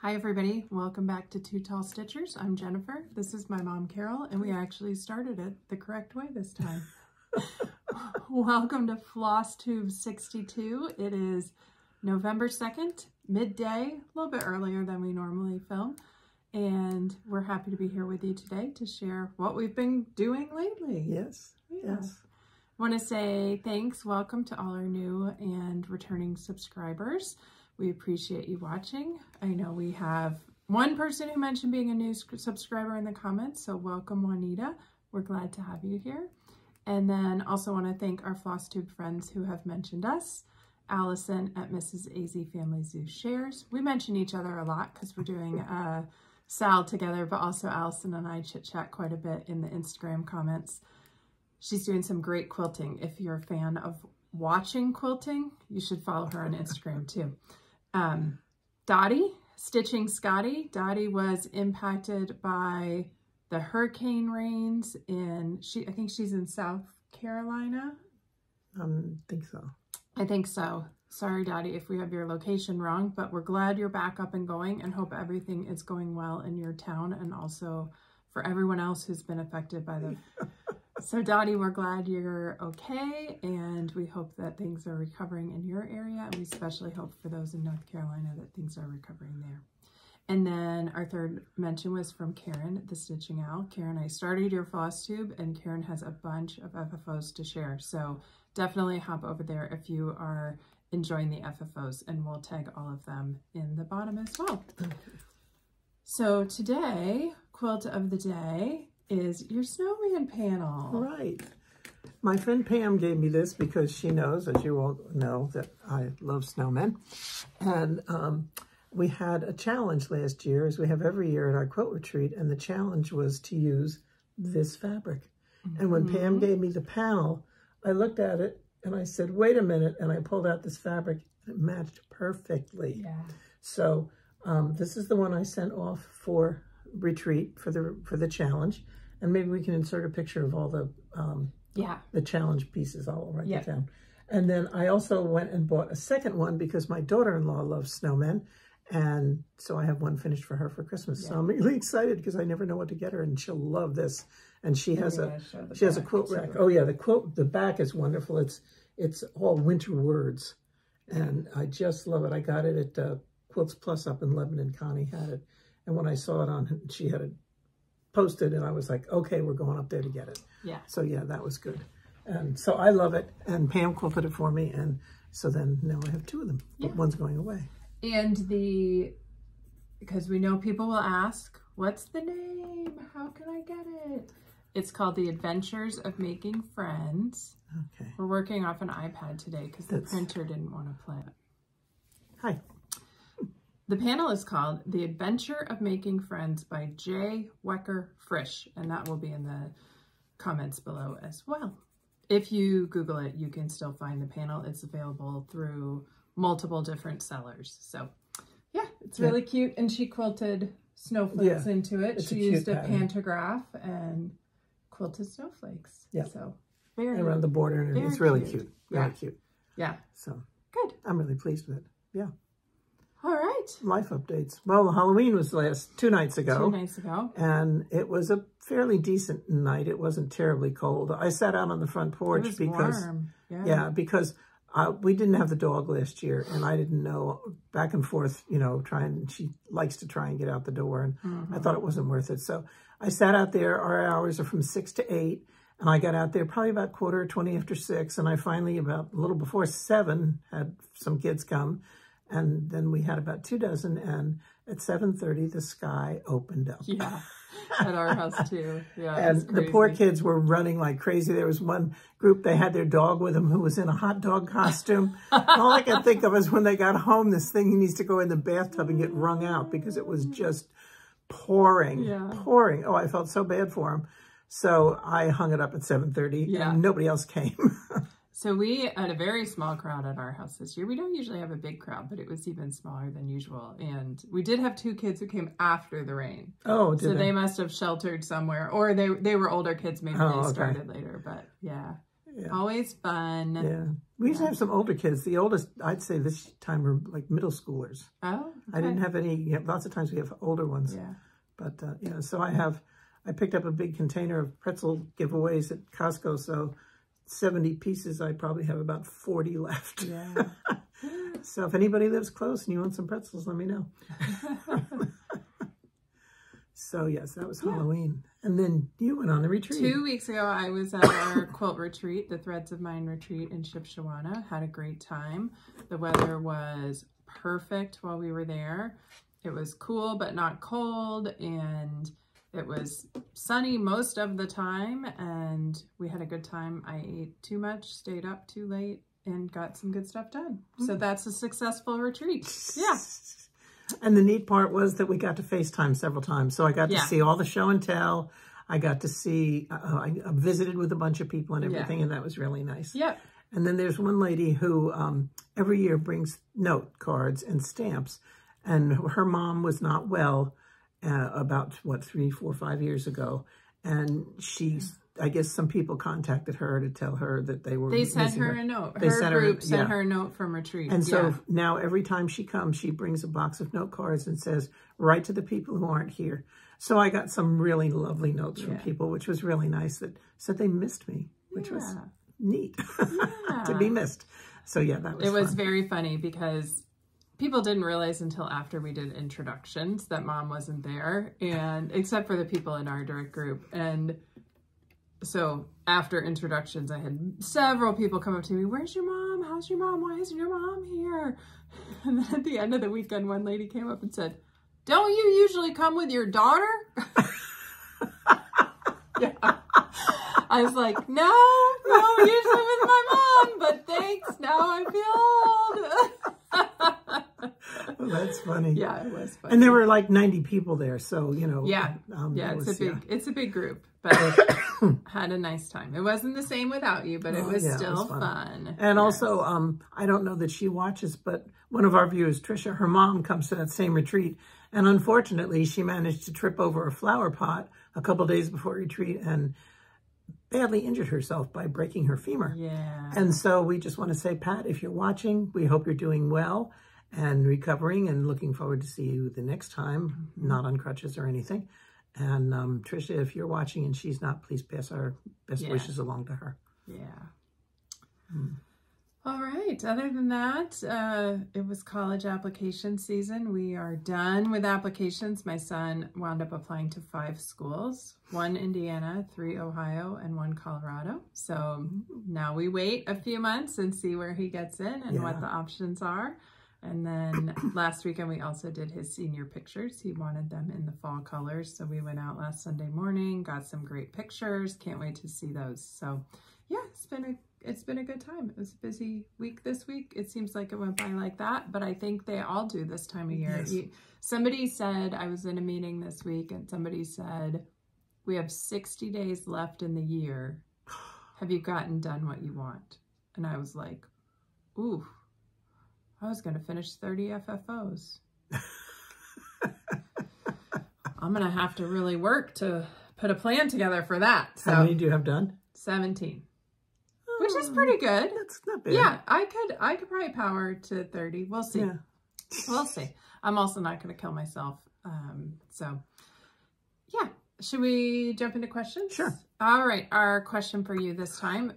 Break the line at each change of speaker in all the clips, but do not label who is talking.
Hi everybody, welcome back to Two Tall Stitchers. I'm Jennifer. This is my mom Carol, and we actually started it the correct way this time. Welcome to Floss Tube 62. It is November 2nd, midday, a little bit earlier than we normally film. And we're happy to be here with you today to share what we've been doing lately.
Yes, yes.
I want to say thanks, welcome to all our new and returning subscribers. We appreciate you watching. I know we have one person who mentioned being a new subscriber in the comments, so welcome Juanita. We're glad to have you here. And then also want to thank our Floss Tube friends who have mentioned us. Allison at Mrs. AZ Family Zoo Shares. We mention each other a lot because we're doing Sal together, but also Allison and I chit chat quite a bit in the Instagram comments. She's doing some great quilting. If you're a fan of watching quilting, you should follow her on Instagram too. Dottie, Stitching Scotty. Dottie was impacted by the hurricane rains in, I think she's in South Carolina.
Think so.
I think so. Sorry, Dottie, if we have your location wrong, but we're glad you're back up and going and hope everything is going well in your town and also for everyone else who's been affected by the... So Dottie, we're glad you're okay, and we hope that things are recovering in your area, and we especially hope for those in North Carolina that things are recovering there. And then our third mention was from Karen, the Stitching Owl. Karen, I started your Floss Tube, and Karen has a bunch of FFOs to share, so definitely hop over there if you are enjoying the FFOs, and we'll tag all of them in the bottom as well. So today, quilt of the day is your snowman panel.
Right. My friend Pam gave me this because she knows, as you all know, that I love snowmen. And we had a challenge last year, as we have every year at our quilt retreat, and the challenge was to use this fabric. And when Pam gave me the panel, I looked at it and I said, wait a minute, and I pulled out this fabric and it matched perfectly. Yeah. So this is the one I sent off for retreat for the challenge, and maybe we can insert a picture of all the challenge pieces. I'll write that down. And then I also went and bought a second one because my daughter-in-law loves snowmen, and so I have one finished for her for Christmas. So I'm really excited because I never know what to get her, and she'll love this. And she has a quilt rack. Oh yeah, the back is wonderful. It's all winter words, and I just love it. I got it at Quilts Plus up in Lebanon. Connie had it. And when I saw it on, she had it posted, and I was like, okay, we're going up there to get it. Yeah. So yeah, that was good. And so I love it. And Pam quilted it for me. And so then now I have two of them. Yeah. One's going away. And because we know people will ask, what's the name? How can I get it? It's called The Adventures of Making Friends. Okay. We're working off an iPad today because the printer didn't want to play it. Hi. The panel is called The Adventure of Making Friends by J. Wecker Frisch, and that will be in the comments below as well. If you Google it, you can still find the panel. It's available through multiple different sellers. So yeah, it's really cute. And she quilted snowflakes into it. She used a pantograph and quilted snowflakes. Yeah. So very around the border, and it's really cute. Very cute. Yeah. So good. I'm really pleased with it. Yeah. All right. Life updates. Well, Halloween was 2 nights ago. 2 nights ago. And it was a fairly decent night. It wasn't terribly cold. I sat out on the front porch because, warm. Because we didn't have the dog last year, and I didn't know, back and forth, she likes to try and get out the door, and I thought it wasn't worth it. So I sat out there. Our hours are from 6 to 8. And I got out there probably about 20 after 6. And I finally, about a little before 7, had some kids come. And then we had about 2 dozen, and at 7:30, the sky opened up. Yeah, at our house too. Yeah, and the poor kids were running like crazy. There was one group, they had their dog with them who was in a hot dog costume. All I could think of is when they got home, this thing needs to go in the bathtub and get wrung out because it was just pouring, pouring. Oh, I felt so bad for them. So I hung it up at 7:30, and nobody else came. So we had a very small crowd at our house this year. We don't usually have a big crowd, but it was even smaller than usual. And we did have 2 kids who came after the rain. Oh, did they must have sheltered somewhere, or they were older kids. Maybe they started later, but yeah. Yeah.
Always fun.
Yeah. We used to have some older kids. The oldest, I'd say this time, were like middle schoolers.
Oh, okay.
I didn't have any, lots of times we have older ones.
Yeah.
But, yeah, so I picked up a big container of pretzel giveaways at Costco. So 70 pieces, I probably have about 40 left.
Yeah.
So if anybody lives close and you want some pretzels, let me know. So, yes, that was Halloween. And then you went on the retreat.
2 weeks ago, I was at our quilt retreat, the Threads of Mind retreat in Shipshewana. Had a great time. The weather was perfect while we were there. It was cool, but not cold. And it was sunny most of the time. And we had a good time. I ate too much, stayed up too late, and got some good stuff done. So that's a successful retreat. Yeah.
And the neat part was that we got to FaceTime several times. So I got to see all the show and tell. I got to see, I visited with a bunch of people and everything, and that was really nice.
Yep.
And then there's one lady who every year brings note cards and stamps. And her mom was not well about, 3, 4, 5 years ago. And I guess some people contacted her to tell her that they
sent her a note. Her group sent her a note from retreat.
And so now every time she comes, she brings a box of note cards and says, write to the people who aren't here. So I got some really lovely notes from people, which was really nice, that said they missed me, which was neat to be missed. So yeah, that was
fun. Very funny because people didn't realize until after we did introductions that Mom wasn't there, and except for the people in our direct group. And so after introductions, I had several people come up to me, where's your mom? How's your mom? Why isn't your mom here? And then at the end of the weekend, one lady came up and said, don't you usually come with your daughter? Yeah. I was like, no, usually with my mom, but thanks, now I feel old.
Well, that's funny.
Yeah, it was funny.
And there were like 90 people there, so,
it's a big group, but had a nice time. It wasn't the same without you, but it was still fun.
And also, I don't know that she watches, but one of our viewers, Trisha, her mom comes to that same retreat, and unfortunately, she managed to trip over a flower pot a couple days before retreat and badly injured herself by breaking her femur.
Yeah.
And so we just want to say, Pat, if you're watching, we hope you're doing well and recovering, and looking forward to see you the next time, not on crutches or anything. And Trisha, if you're watching and she's not, please pass our best wishes along to her.
Yeah. All right. Other than that, it was college application season. We are done with applications. My son wound up applying to 5 schools, 1 Indiana, 3 Ohio, and 1 Colorado. So now we wait a few months and see where he gets in and what the options are. And then last weekend, we also did his senior pictures. He wanted them in the fall colors. So we went out last Sunday morning, got some great pictures. Can't wait to see those. So yeah, it's been a good time. It was a busy week this week. It seems like it went by like that, but I think they all do this time of year. Yes. Somebody said, I was in a meeting this week, and somebody said, we have 60 days left in the year. Have you gotten done what you want? And I was like, ooh. I was going to finish 30 FFOs. I'm going to have to really work to put a plan together for that. So,
how many do you have done?
17, which is pretty good.
That's not bad.
Yeah, I could probably power to 30. We'll see. Yeah. We'll see. I'm also not going to kill myself. So, yeah. Should we jump into questions?
Sure.
All right. Our question for you this time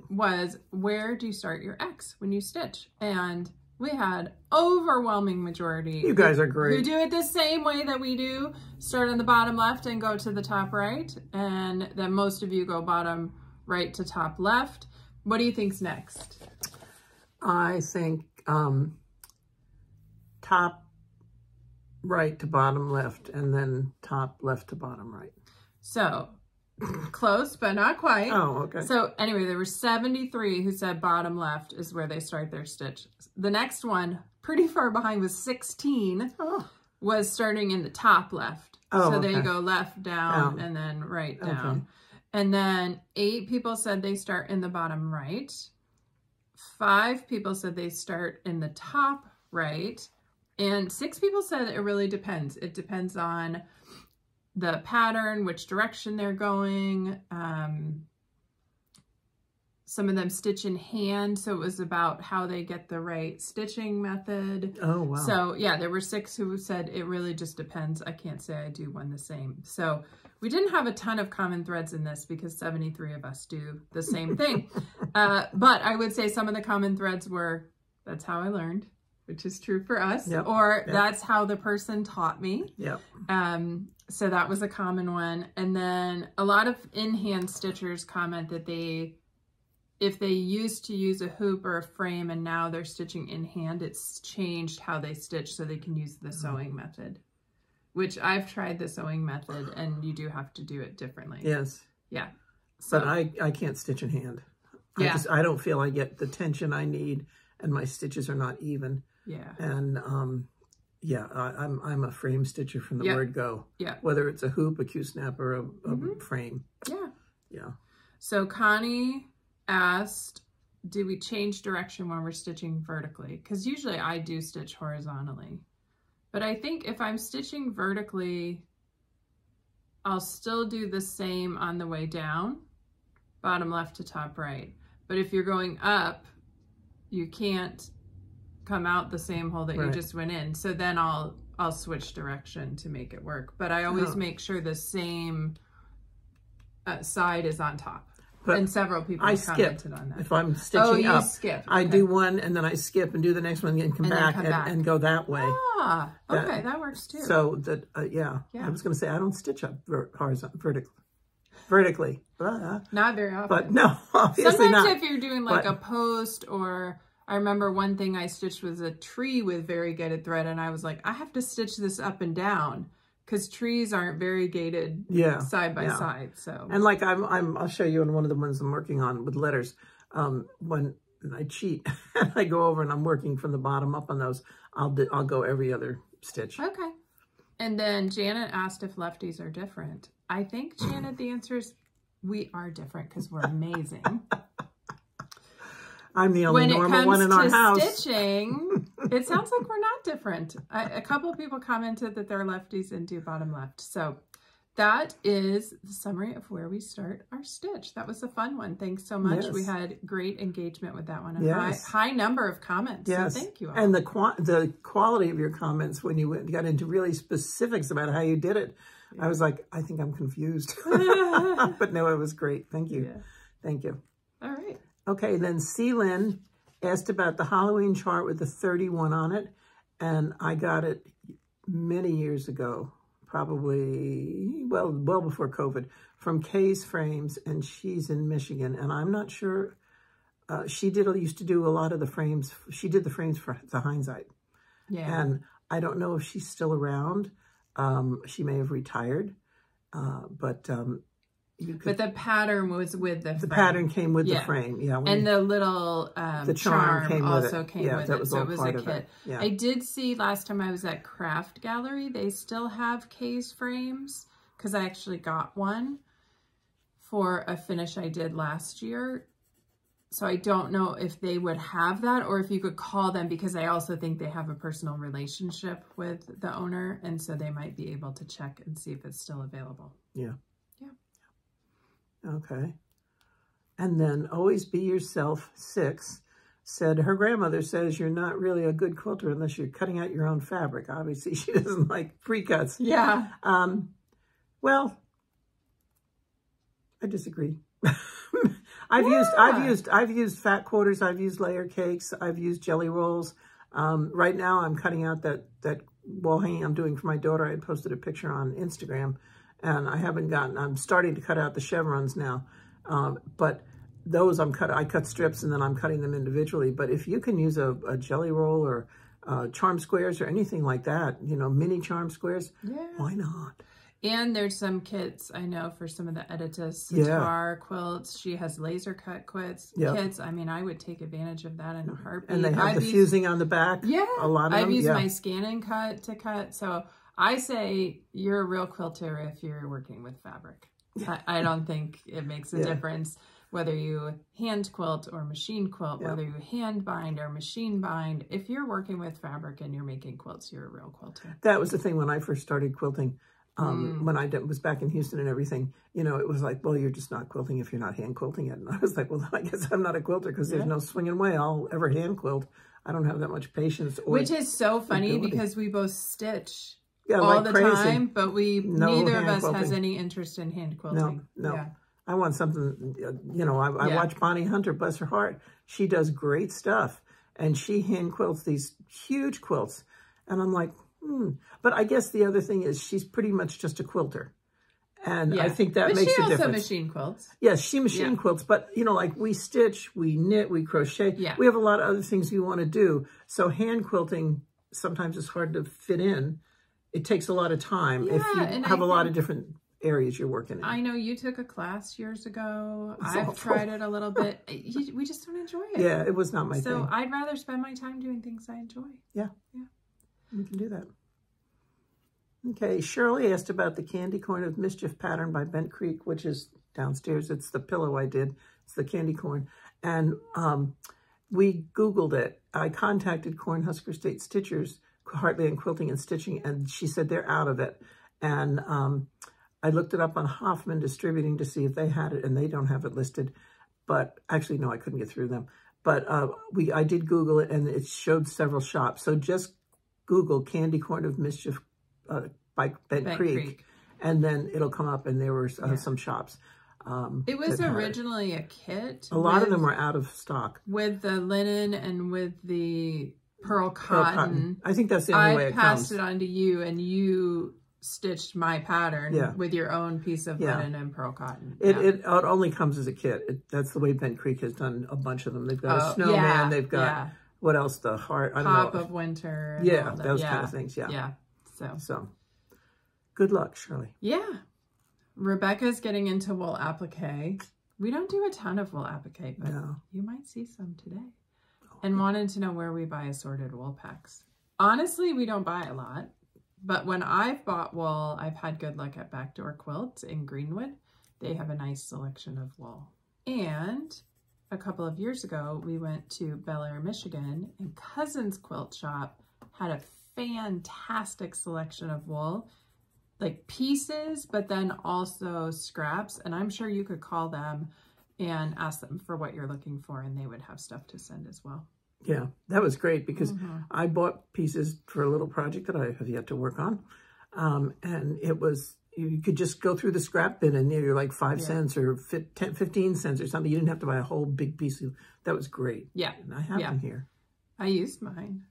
was, where do you start your X when you stitch? And we had overwhelming majority.
You guys are great.
Who do it the same way that we do. Start on the bottom left and go to the top right. And then most of you go bottom right to top left. What do you think's next?
I think top right to bottom left, and then top left to bottom right.
So close, but not quite.
Oh, okay.
So anyway, there were 73 who said bottom left is where they start their stitch. The next one, pretty far behind, was 16, was starting in the top left. So they go left, down, and then right, down. And then 8 people said they start in the bottom right. 5 people said they start in the top right. And 6 people said it really depends. It depends on the pattern, which direction they're going. some of them stitch in hand. So it was about how they get the right stitching method.
Oh, wow.
So yeah, there were 6 who said it really just depends. I can't say I do one the same. So we didn't have a ton of common threads in this because 73 of us do the same thing. But I would say some of the common threads were, that's how I learned, which is true for us, or that's how the person taught me. So that was a common one. And then a lot of in-hand stitchers comment that if they used to use a hoop or a frame and now they're stitching in hand, it's changed how they stitch so they can use the sewing method, which I've tried the sewing method and you do have to do it differently.
Yes.
Yeah. So,
but I can't stitch in hand.
Yeah.
I don't feel I get the tension I need and my stitches are not even.
Yeah.
And yeah, I'm a frame stitcher from the word go.
Yeah.
Whether it's a hoop, a Q-snap, or a frame.
Yeah.
Yeah.
So Connie asked, do we change direction when we're stitching vertically? Because usually I do stitch horizontally. But I think if I'm stitching vertically, I'll still do the same on the way down, bottom left to top right. But if you're going up, you can't come out the same hole that you just went in. So then I'll switch direction to make it work. But I always make sure the same side is on top. But and several people commented on that.
If I'm stitching up,
skip.
I do one and then I skip and do the next one and come back and go that way.
Ah, okay, that works too.
So that, yeah, I was going to say I don't stitch up vertically.
Not very often.
But no, obviously
sometimes
not.
If you're doing like a post, or I remember one thing I stitched was a tree with variegated thread, and I was like, I have to stitch this up and down because trees aren't variegated side by side. So, and
like I'll show you in one of the ones I'm working on with letters. When I cheat, I go over and I'm working from the bottom up on those. I'll go every other stitch.
Okay. And then Janet asked if lefties are different. I think, Janet, the answer is we are different because we're amazing.
I'm the only normal one in our house.
When it comes to stitching, it sounds like we're not different. A couple of people commented that they're lefties and do bottom left. So that is the summary of where we start our stitch. That was a fun one. Thanks so much.
Yes.
We had great engagement with that one. A high number of comments.
Yes.
So thank you all.
And the quality of your comments when you got into really specifics about how you did it, I was like, I think I'm confused. But no, it was great. Thank you. Yeah. Thank you.
All right.
Okay, then Celine asked about the Halloween chart with the 31 on it. And I got it many years ago, probably, well before COVID, from Kay's Frames, and she's in Michigan. And I'm not sure, she used to do a lot of the frames. She did the frames for the Hindsight. Yeah. And I don't know if she's still around. She may have retired, but
the pattern was with the frame.
Pattern came with the frame,
and the little
the charm came
also
with it.
Came with
that
it.
Was
so
all
it was
part
a
of
kit.
It. Yeah.
I did see last time I was at Craft Gallery, they still have Kay's Frames because I actually got one for a finish I did last year. So I don't know if they would have that or if you could call them, because I also think they have a personal relationship with the owner. And so they might be able to check and see if it's still available.
Yeah.
Yeah.
Okay. And then Always Be Yourself 6 said her grandmother says you're not really a good quilter unless you're cutting out your own fabric. Obviously she doesn't like pre-cuts.
Yeah.
Well, I disagree. I've used fat quarters. I've used layer cakes. I've used jelly rolls. Right now I'm cutting out that wall hanging I'm doing for my daughter. I had posted a picture on Instagram and I'm starting to cut out the chevrons now. But those I cut strips and then I'm cutting them individually. But if you can use a jelly roll or charm squares or anything like that, mini charm squares, why not?
And there's some kits, I know, for some of the Editas Sitar quilts. She has laser cut kits. I mean, I would take advantage of that in a heartbeat.
And they have the fusing on the back.
Yeah.
A lot of them.
I've used my scan and cut to cut. So I say you're a real quilter if you're working with fabric. I don't think it makes a difference whether you hand quilt or machine quilt, whether you hand bind or machine bind. If you're working with fabric and you're making quilts, you're a real quilter.
That was the thing when I first started quilting. When I was back in Houston and everything, you know, it was like, well, you're just not quilting if you're not hand quilting it. And I was like, well, I guess I'm not a quilter because there's no swinging way I'll ever hand quilt. I don't have that much patience.
Which is so funny because we both stitch all
like
the
crazy.
time, but neither of us
quilting.
has any interest in hand quilting.
No.
Yeah.
I want something, you know, I watch Bonnie Hunter, bless her heart. She does great stuff. And she hand quilts these huge quilts. And I'm like, But I guess the other thing is she's pretty much just a quilter. And I think that makes a difference. But she also
machine quilts.
Yes, she machine quilts. But, you know, like we stitch, we knit, we crochet.
Yeah.
We have a lot of other things we want to do. So hand quilting sometimes is hard to fit in. It takes a lot of time if you have a lot of different areas you're working in.
I know you took a class years ago. I've tried it a little bit. We just don't enjoy it.
Yeah, it was not my thing.
So I'd rather spend my time doing things I enjoy.
Yeah. We can do that. Okay, Shirley asked about the Candy Corn of Mischief pattern by Bent Creek, which is downstairs. It's the pillow I did. It's the candy corn. And we Googled it. I contacted Cornhusker State Stitchers, Heartland Quilting and Stitching, and she said they're out of it. And I looked it up on Hoffman Distributing to see if they had it, and they don't have it listed. But actually, no, I couldn't get through them. But I did Google it, and it showed several shops. So just Google Candy Corn of Mischief by Bent Creek, and then it'll come up, and there were some shops.
It was originally a kit.
A lot of them were out of stock.
With the linen and with the pearl cotton.
I think that's the only way it comes.
I passed it on to you, and you stitched my pattern with your own piece of linen and pearl cotton.
It only comes as a kit. That's the way Bent Creek has done a bunch of them. They've got a snowman. They've got, what else? The heart. I don't know.
Pop of Winter.
Yeah, those kind of things.
Yeah.
So, good luck, Shirley.
Yeah. Rebecca's getting into wool applique. We don't do a ton of wool applique, but you might see some today. And wanted to know where we buy assorted wool packs. Honestly, we don't buy a lot. But when I've bought wool, I've had good luck at Backdoor Quilts in Greenwood. They have a nice selection of wool. And a couple of years ago, we went to Bel Air, Michigan, and Cousins Quilt Shop had a fantastic selection of wool, like pieces, but then also scraps. And I'm sure you could call them and ask them for what you're looking for, and they would have stuff to send as well.
Yeah, that was great because I bought pieces for a little project that I have yet to work on. And it was, you could just go through the scrap bin and you're like 5 cents or 15 cents or something. You didn't have to buy a whole big piece. That was great.
Yeah.
And I have them here.
I used mine.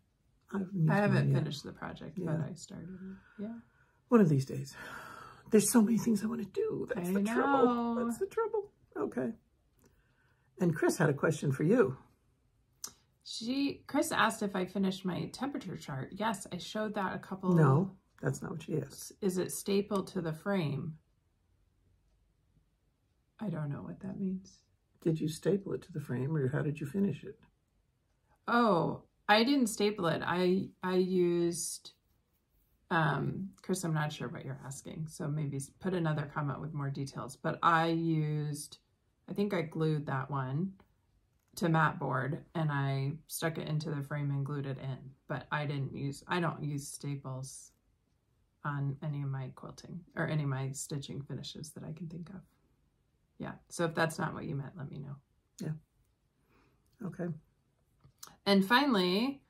I haven't finished the project, but I started it. Yeah.
One of these days. There's so many things I want to do. That's the trouble. That's the trouble. Okay. And Chris had a question for you.
Chris asked if I finished my temperature chart. Yes, I showed that a couple.
No, that's not what she asked.
Is it stapled to the frame? I don't know what that means.
Did you staple it to the frame, or how did you finish it?
Oh, I didn't staple it. I used, Chris, I'm not sure what you're asking. So maybe put another comment with more details. But I think I glued that one to mat board, and I stuck it into the frame and glued it in. But I don't use staples on any of my quilting or any of my stitching finishes that I can think of. Yeah. So if that's not what you meant, let me know.
Yeah. Okay.
And finally,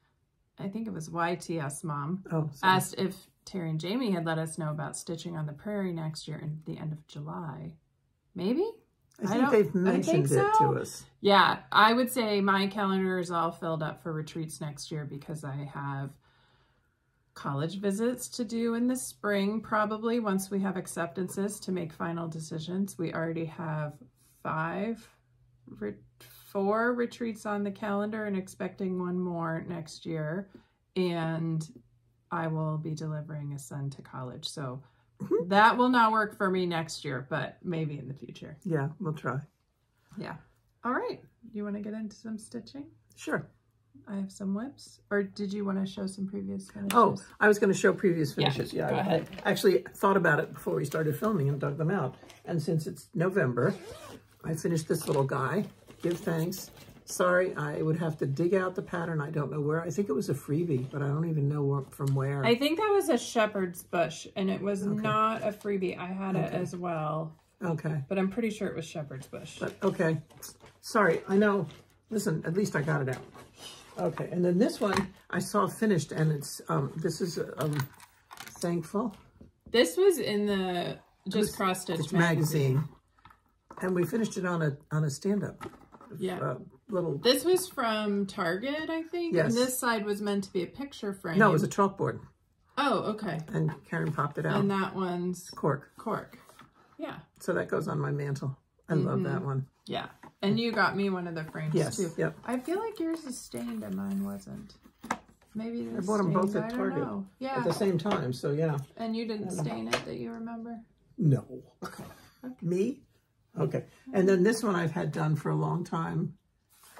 I think it was YTS Mom asked if Terry and Jamie had let us know about Stitching on the Prairie next year in the end of July. Maybe?
I think they've mentioned it to us.
Yeah, I would say my calendar is all filled up for retreats next year because I have college visits to do in the spring, probably once we have acceptances to make final decisions. We already have 4 retreats on the calendar and expecting one more next year. And I will be delivering a son to college. So that will not work for me next year, but maybe in the future.
Yeah, we'll try.
Yeah. All right. You want to get into some stitching?
Sure.
I have some whips. Or did you want to show some previous finishes?
Oh, I was going to show previous finishes.
Yeah, go ahead.
I actually thought about it before we started filming and dug them out. And since it's November, I finished this little guy, Give Thanks, Sorry, I would have to dig out the pattern. I don't know where. I think it was a freebie, but I don't even know from where.
I think that was a shepherd's bush, and it was not a freebie. I had it as well.
Okay.
But I'm pretty sure it was shepherd's bush.
But, okay. Sorry, I know. Listen, at least I got it out. Okay, and then this one I saw finished, and it's, this is Thankful.
This was in the Just Cross Stitch magazine.
And we finished it on a stand-up.
Yeah.
Little.
This was from Target, I think.
Yes.
And this side was meant to be a picture frame.
No, it was a chalkboard.
Oh, okay.
And Karen popped it out.
And that one's
cork.
Cork. Yeah.
So that goes on my mantle. I love that one.
Yeah. And you got me one of the frames too.
Yep.
I feel like yours is stained and mine wasn't. Maybe
I bought them both at Target at the same time, so yeah.
And you didn't stain it that you remember?
No.
Okay.
Me? Okay. And then this one I've had done for a long time.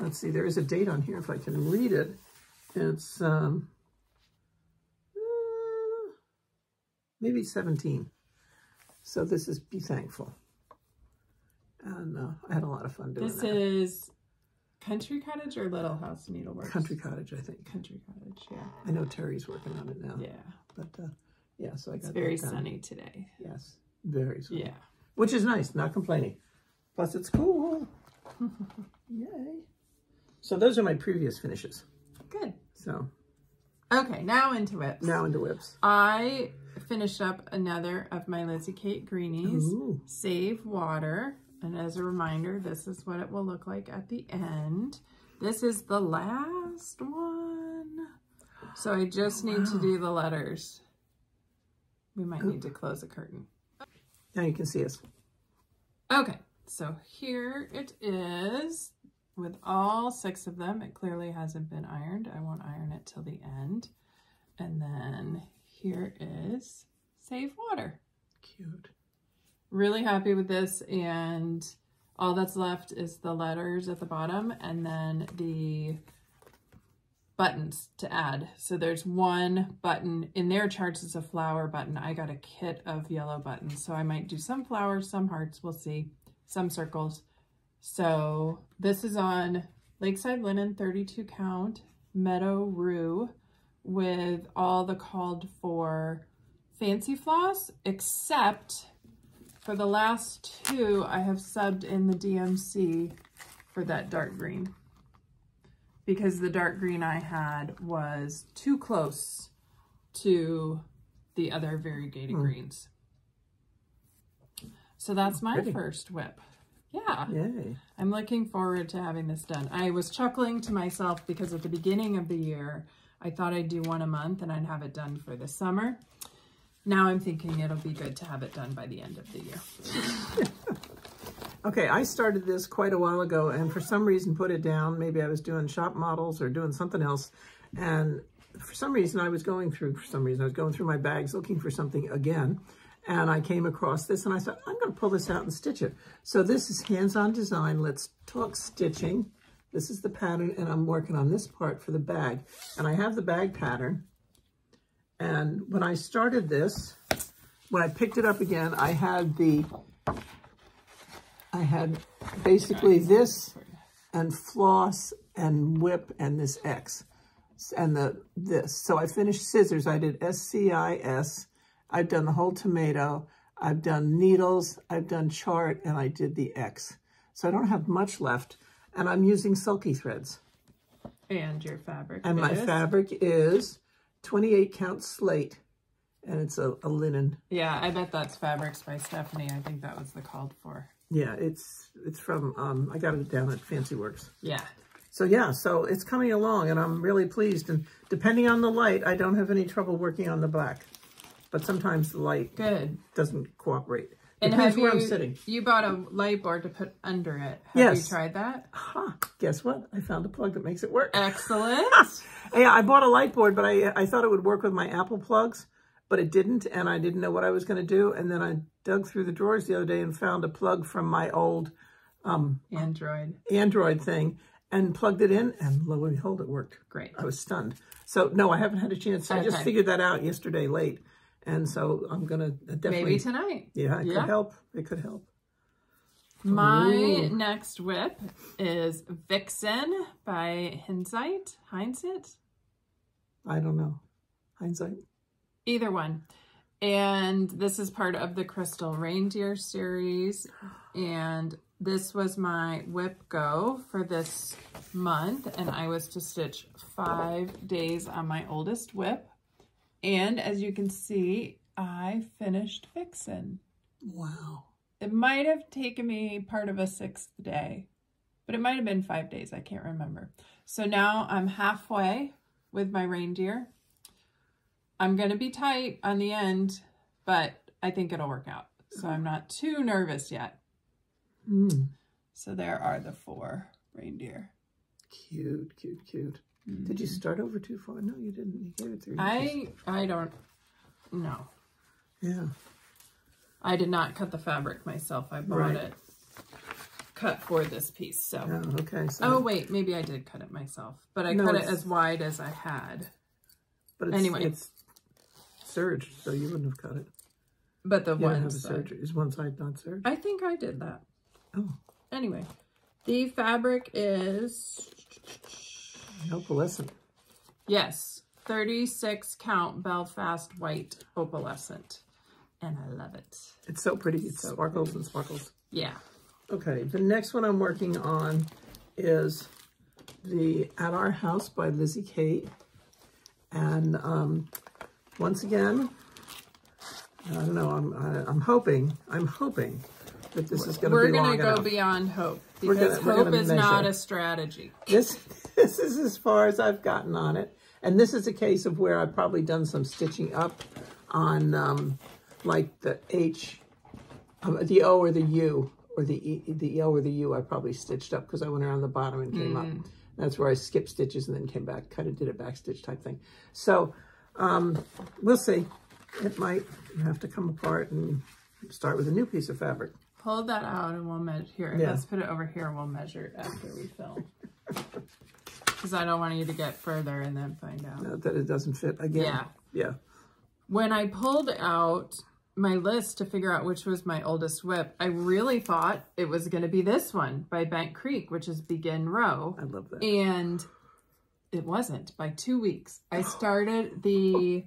Let's see, there is a date on here if I can read it. It's maybe 17. So this is Be Thankful. And I had a lot of fun doing that.
This is Country Cottage or Little House Needleworks?
Country Cottage, I think.
Country Cottage, yeah.
I know Terry's working on it now.
Yeah.
But yeah, so I got
It's very sunny today.
Yes, very sunny.
Yeah.
Which is nice, not complaining. Plus it's cool. Yay. So those are my previous finishes.
Good.
So.
Okay, now into whips.
Now into whips.
I finished up another of my Lizzie Kate Greenies.
Ooh.
Save Water. And as a reminder, this is what it will look like at the end. This is the last one. So I just need to do the letters. We might need to close the curtain.
Now you can see us.
Okay, so here it is with all 6 of them. It clearly hasn't been ironed. I won't iron it till the end. And then here is Save Water.
Cute.
Really happy with this, and all that's left is the letters at the bottom and then the buttons to add. So there's one button in their charts is a flower button. I got a kit of yellow buttons, so I might do some flowers, some hearts, we'll see, some circles. So this is on Lakeside Linen 32 count Meadow Rue with all the called for fancy floss, except for the last 2, I have subbed in the DMC for that dark green, because the dark green I had was too close to the other variegated greens. So that's my first whip. Yeah.
Yay.
I'm looking forward to having this done. I was chuckling to myself because at the beginning of the year, I thought I'd do 1 a month and I'd have it done for the summer. Now I'm thinking it'll be good to have it done by the end of the year.
Okay, I started this quite a while ago and for some reason put it down. Maybe I was doing shop models or doing something else. And for some reason I was going through my bags looking for something again. And I came across this and I thought, I'm going to pull this out and stitch it. So this is Hands-On Design. Let's talk stitching. This is the pattern and I'm working on this part for the bag. And I have the bag pattern. And when I started this, when I picked it up again, I had basically this and floss and whip and this X and this. So I finished scissors. I did SCIS. I've done the whole tomato. I've done needles. I've done chart and I did the X. So I don't have much left and I'm using sulky threads.
And your fabric
and my fabric is 28 count slate, and it's a linen.
Yeah, I bet that's Fabrics by Stephanie. I think that was the called for.
Yeah, it's from, I got it down at Fancy Works.
Yeah.
So yeah, so it's coming along, and I'm really pleased. And depending on the light, I don't have any trouble working on the black. But sometimes the light doesn't cooperate.
And
depends where I'm sitting.
You bought a light board to put under it. Have
Yes.
you tried that?
Aha, guess what? I found a plug that makes it work.
Excellent.
Yeah, I bought a light board, but I thought it would work with my Apple plugs, but it didn't, and I didn't know what I was going to do. And then I dug through the drawers the other day and found a plug from my old Android thing and plugged it in, and lo and behold, it worked.
Great.
I was stunned. So, no, I haven't had a chance. I just figured that out yesterday late. And so I'm going to definitely...
Maybe tonight.
Yeah, it could help. It could help.
My
Ooh.
next whip is Vixen by Hindsight.
I don't know. Hindsight?
Either one. And this is part of the Crystal Reindeer series. And this was my whip go for this month. And I was to stitch 5 days on my oldest whip. And as you can see, I finished Vixen.
Wow.
It might have taken me part of a 6th day, but it might have been 5 days. I can't remember. So now I'm halfway with my reindeer. I'm going to be tight on the end, but I think it'll work out. So I'm not too nervous yet. So there are the 4 reindeer.
Cute, cute, cute. Did you start over too far? No, you didn't. You gave it 3 inches.
I don't know.
Yeah.
I did not cut the fabric myself. I bought it cut for this piece. So.
Oh, okay. So,
oh, wait. Maybe I did cut it myself. But I cut it as wide as I had.
But
anyway.
It's serged, so you wouldn't have cut it.
But the one
have a serge. Is one side not serged?
I think I did that.
Oh.
Anyway. The fabric is...
Opalescent.
Yes. 36 count Belfast white opalescent. And I love it.
It's so pretty. It sparkles and sparkles.
Yeah.
Okay, the next one I'm working on is the At Our House by Lizzie Kate. And once again, I don't know, I'm hoping that this is going to be long enough. We're going to
go beyond hope, because hope is not a strategy.
This is as far as I've gotten on it. And this is a case of where I've probably done some stitching up on like the H, the O or the U, or the E, the O or the U I probably stitched up because I went around the bottom and came up. That's where I skipped stitches and then came back, did a back stitch type thing. So we'll see. It might have to come apart and start with a new piece of fabric.
Pull that out and we'll measure. Here, let's put it over here and we'll measure it after we film. Because I don't want you to get further and then find out.
That it doesn't fit again.
Yeah.
Yeah.
When I pulled out my list to figure out which was my oldest whip, I really thought it was going to be this one by Bent Creek, which is Begin Row.
I love that.
And it wasn't. By 2 weeks. I started the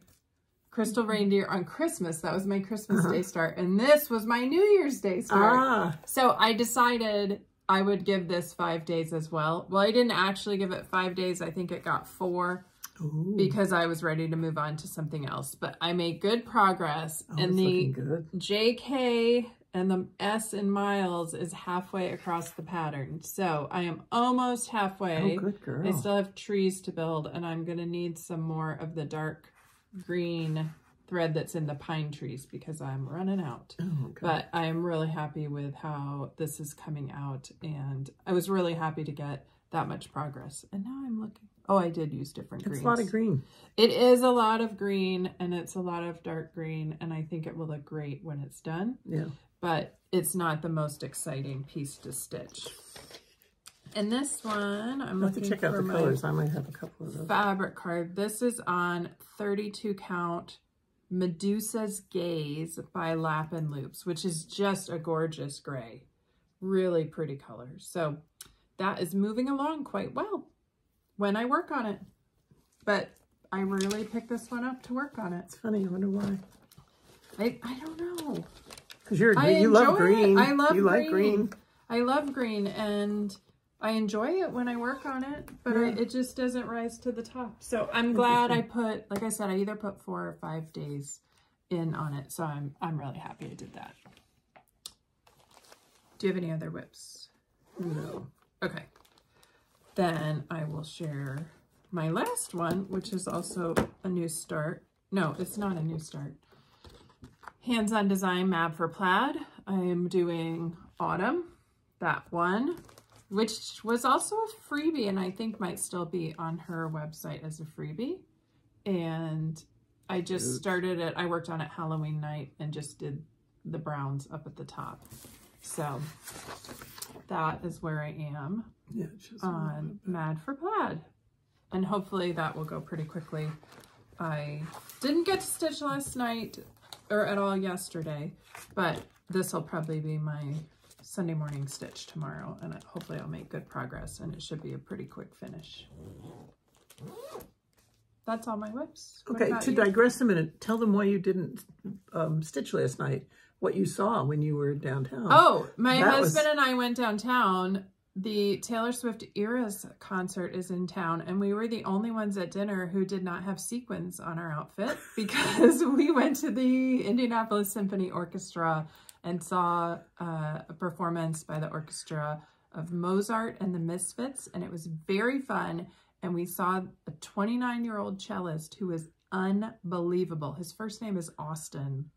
Crystal Reindeer on Christmas. That was my Christmas Day start. And this was my New Year's Day start. So I decided I would give this 5 days as well. Well, I didn't actually give it 5 days. I think it got 4. Ooh. Because I was ready to move on to something else. But I made good progress. And the JK and the S in miles is halfway across the pattern. So I am almost halfway.
Oh, good girl.
I still have trees to build, and I'm going to need some more of the dark green thread that's in the pine trees because I'm running out. Oh, okay. But I am really happy with how this is coming out, and I was really happy to get that much progress. And now I'm looking. Oh, I did use different greens.
It's a lot of green.
It is a lot of green, and it's a lot of dark green, and I think it will look great when it's done. Yeah. But it's not the most exciting piece to stitch. And this one, I'm looking
check out the colors. I might have a couple of those.
Fabric card. This is on 32 count Medusa's Gaze by Lap and Loops, which is just a gorgeous gray. Really pretty color. So that is moving along quite well when I work on it. But I really picked this one up to work on it.
It's funny. I wonder why.
I don't know.
Because you love green.
I love green.
Like green.
I love green, and I enjoy it when I work on it, but it just doesn't rise to the top. So I'm glad I put, like I said, I either put 4 or 5 days in on it. So I'm really happy I did that. Do you have any other whips?
No.
Okay. Then I will share my last one, which is also a new start. No, it's not a new start. Hands-on Design Mab for Plaid. I am doing Autumn, that one, which was also a freebie and I think might still be on her website as a freebie. And I just started it. I worked on it Halloween night and just did the browns up at the top. So that is where I am on Mad for Plaid. And hopefully that will go pretty quickly. I didn't get to stitch last night or at all yesterday, but this will probably be my Sunday morning stitch tomorrow, and hopefully I'll make good progress, and it should be a pretty quick finish. That's all my whips.
Okay, to digress a minute, tell them why you didn't stitch last night, what you saw when you were downtown.
Oh, my husband and I went downtown. The Taylor Swift Eras concert is in town, and we were the only ones at dinner who did not have sequins on our outfit because we went to the Indianapolis Symphony Orchestra and saw a performance by the orchestra of Mozart and the Misfits, and it was very fun. And we saw a 29-year-old cellist who is unbelievable. His first name is Austin.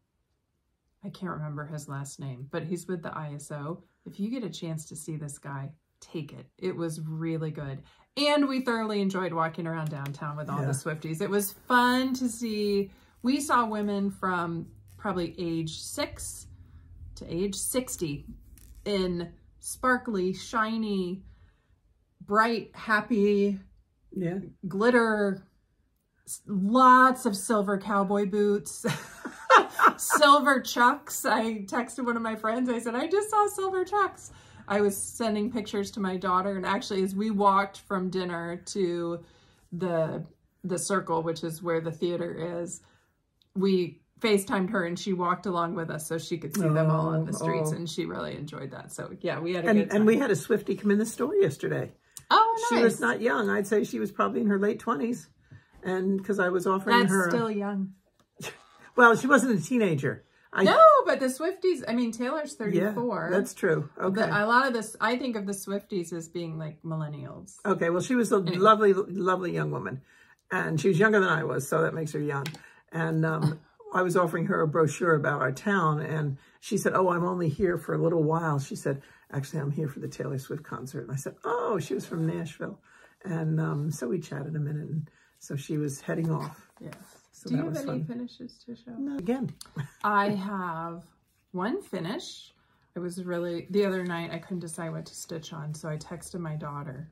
I can't remember his last name, but he's with the ISO. If you get a chance to see this guy, take it. It was really good. And we thoroughly enjoyed walking around downtown with all the Swifties. It was fun to see. We saw women from probably age 6 to age 60 in sparkly, shiny, bright, happy, glitter, lots of silver cowboy boots, silver chucks. I texted one of my friends. I said, I just saw silver chucks. I was sending pictures to my daughter, and actually as we walked from dinner to the Circle, which is where the theater is, we FaceTimed her and she walked along with us so she could see them all on the streets, and she really enjoyed that. So yeah, we had a good time. And
we had a Swiftie come in the store yesterday.
Oh, nice.
She was not young. I'd say she was probably in her late 20s. And because I was offering her...
That's still young.
Well, she wasn't a teenager.
No, but the Swifties, I mean, Taylor's 34.
Yeah, that's true. Okay.
A lot of this, I think of the Swifties as being like millennials.
Okay, well, she was a lovely, lovely young woman. And she was younger than I was, so that makes her young. And I was offering her a brochure about our town, and she said, oh, I'm only here for a little while. She said, actually, I'm here for the Taylor Swift concert. And I said, oh, she was from Nashville. And so we chatted a minute, and so she was heading off.
Yeah.
So
do you have any finishes to show?
No, again.
I have one finish. It was really, the other night I couldn't decide what to stitch on, so I texted my daughter.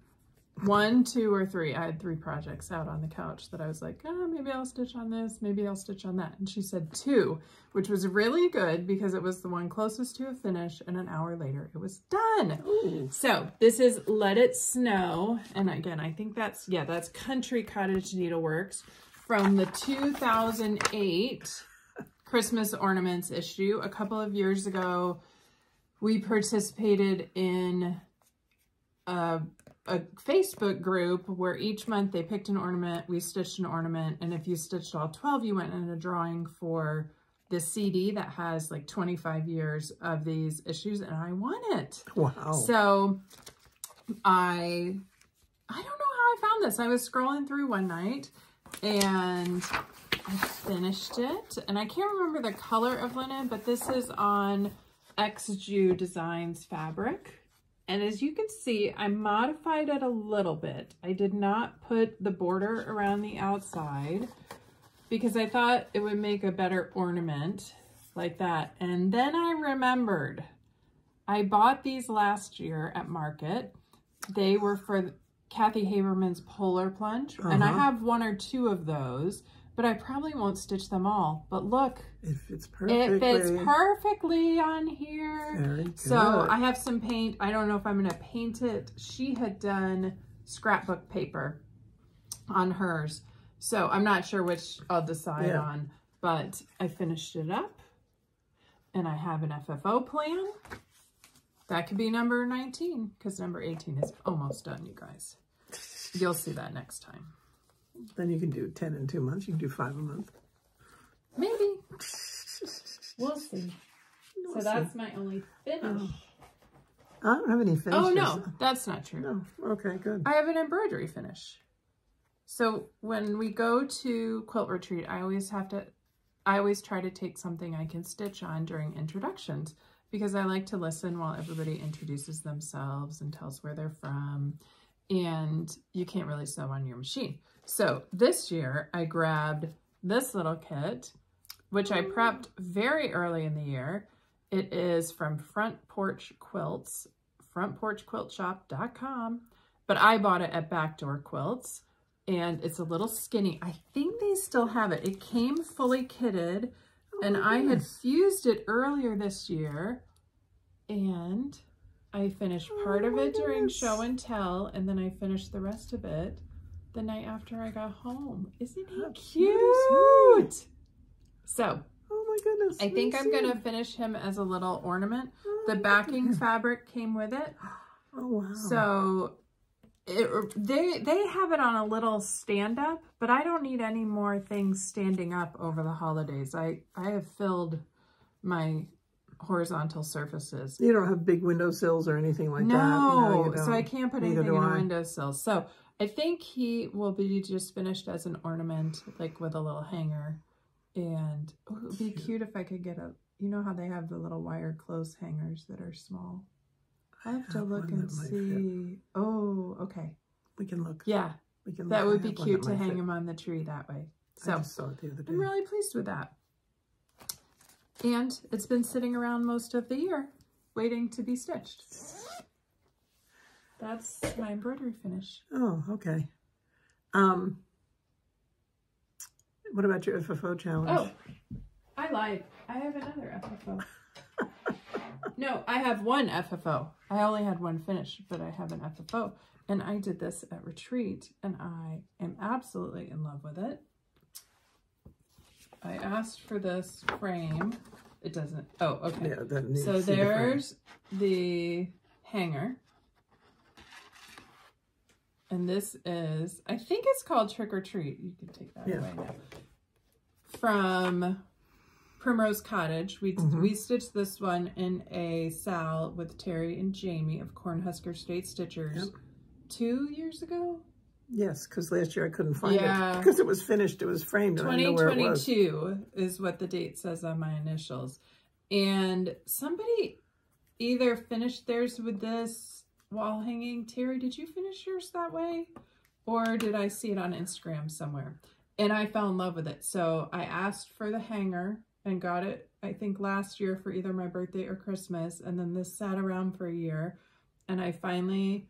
1, 2, or 3. I had 3 projects out on the couch that I was like, oh, maybe I'll stitch on this, maybe I'll stitch on that. And she said 2, which was really good because it was the one closest to a finish, and an hour later it was done. Ooh. So this is Let It Snow. And again, I think that's Country Cottage Needleworks from the 2008 Christmas Ornaments issue. A couple of years ago, we participated in a Facebook group where each month they picked an ornament, we stitched an ornament, and if you stitched all 12, you went in a drawing for the CD that has like 25 years of these issues, and I won it.
Wow.
So I don't know how I found this. I was scrolling through one night and I finished it, and I can't remember the color of linen, but this is on XJU Designs fabric. And as you can see, I modified it a little bit. I did not put the border around the outside because I thought it would make a better ornament like that. And then I remembered I bought these last year at Market. They were for Kathy Haberman's Polar Plunge. And I have 1 or 2 of those, but I probably won't stitch them all. But look,
it fits perfectly.
It fits perfectly on here.
Very good.
So I have some paint. I don't know if I'm going to paint it. She had done scrapbook paper on hers. So I'm not sure which I'll decide on, but I finished it up and I have an FFO plan. That could be number 19 because number 18 is almost done, you guys. You'll see that next time.
Then you can do 10 in 2 months. You can do 5 a month.
Maybe. We'll see. So that's my only finish.
I don't have any finishes.
Oh, no. That's not true.
No. Okay, good.
I have an embroidery finish. So when we go to Quilt Retreat, I always try to take something I can stitch on during introductions because I like to listen while everybody introduces themselves and tells where they're from. And you can't really sew on your machine. So this year I grabbed this little kit, which I prepped very early in the year. It is from Front Porch Quilts, frontporchquiltshop.com, but I bought it at Backdoor Quilts, and it's a little skinny. I think they still have it. It came fully kitted, and I had fused it earlier this year, And I finished part of it during show and tell, and then I finished the rest of it the night after I got home. Isn't he cute? So,
oh my goodness.
I think I'm going to finish him as a little ornament. The backing fabric came with it.
Oh, wow.
So, they have it on a little stand-up, but I don't need any more things standing up over the holidays. I have filled my horizontal surfaces.
You don't have big windowsills or anything like that?
No,
you
so I can't put
Neither
anything in
do
the
I.
windowsills. So I think he will be just finished as an ornament, like with a little hanger. And it would be cute if I could get a, you know how they have the little wire clothes hangers that are small? I have to look and see. Oh, okay.
We can look.
Yeah,
We can look.
that would
I
be
have one
cute
that
to
might
hang
fit.
him on the tree that way.
I
So
just saw it the other day.
I'm really pleased with that. And it's been sitting around most of the year waiting to be stitched. That's my embroidery finish.
Oh, okay. What about your FFO challenge?
Oh, I lied. I have another FFO. No, I have one FFO. I only had one finish, but I have an FFO. And I did this at retreat, and I am absolutely in love with it. I asked for this frame. It doesn't. Oh, okay.
Yeah, that needs
So
to see the frame.
there's the hanger. And this is, I think it's called Trick or Treat. You can take that away now. From Primrose Cottage. We stitched this one in a Sal with Terry and Jamie of Cornhusker State Stitchers 2 years ago.
Yes, because last year I couldn't find
Yeah.
it. Because it was finished. It was framed. And I didn't know where it was.
2022 is what the date says on my initials. And somebody either finished theirs with this wall hanging. Terry, did you finish yours that way? Or did I see it on Instagram somewhere? And I fell in love with it. So I asked for the hanger and got it, I think, last year for either my birthday or Christmas. And then this sat around for a year. And I finally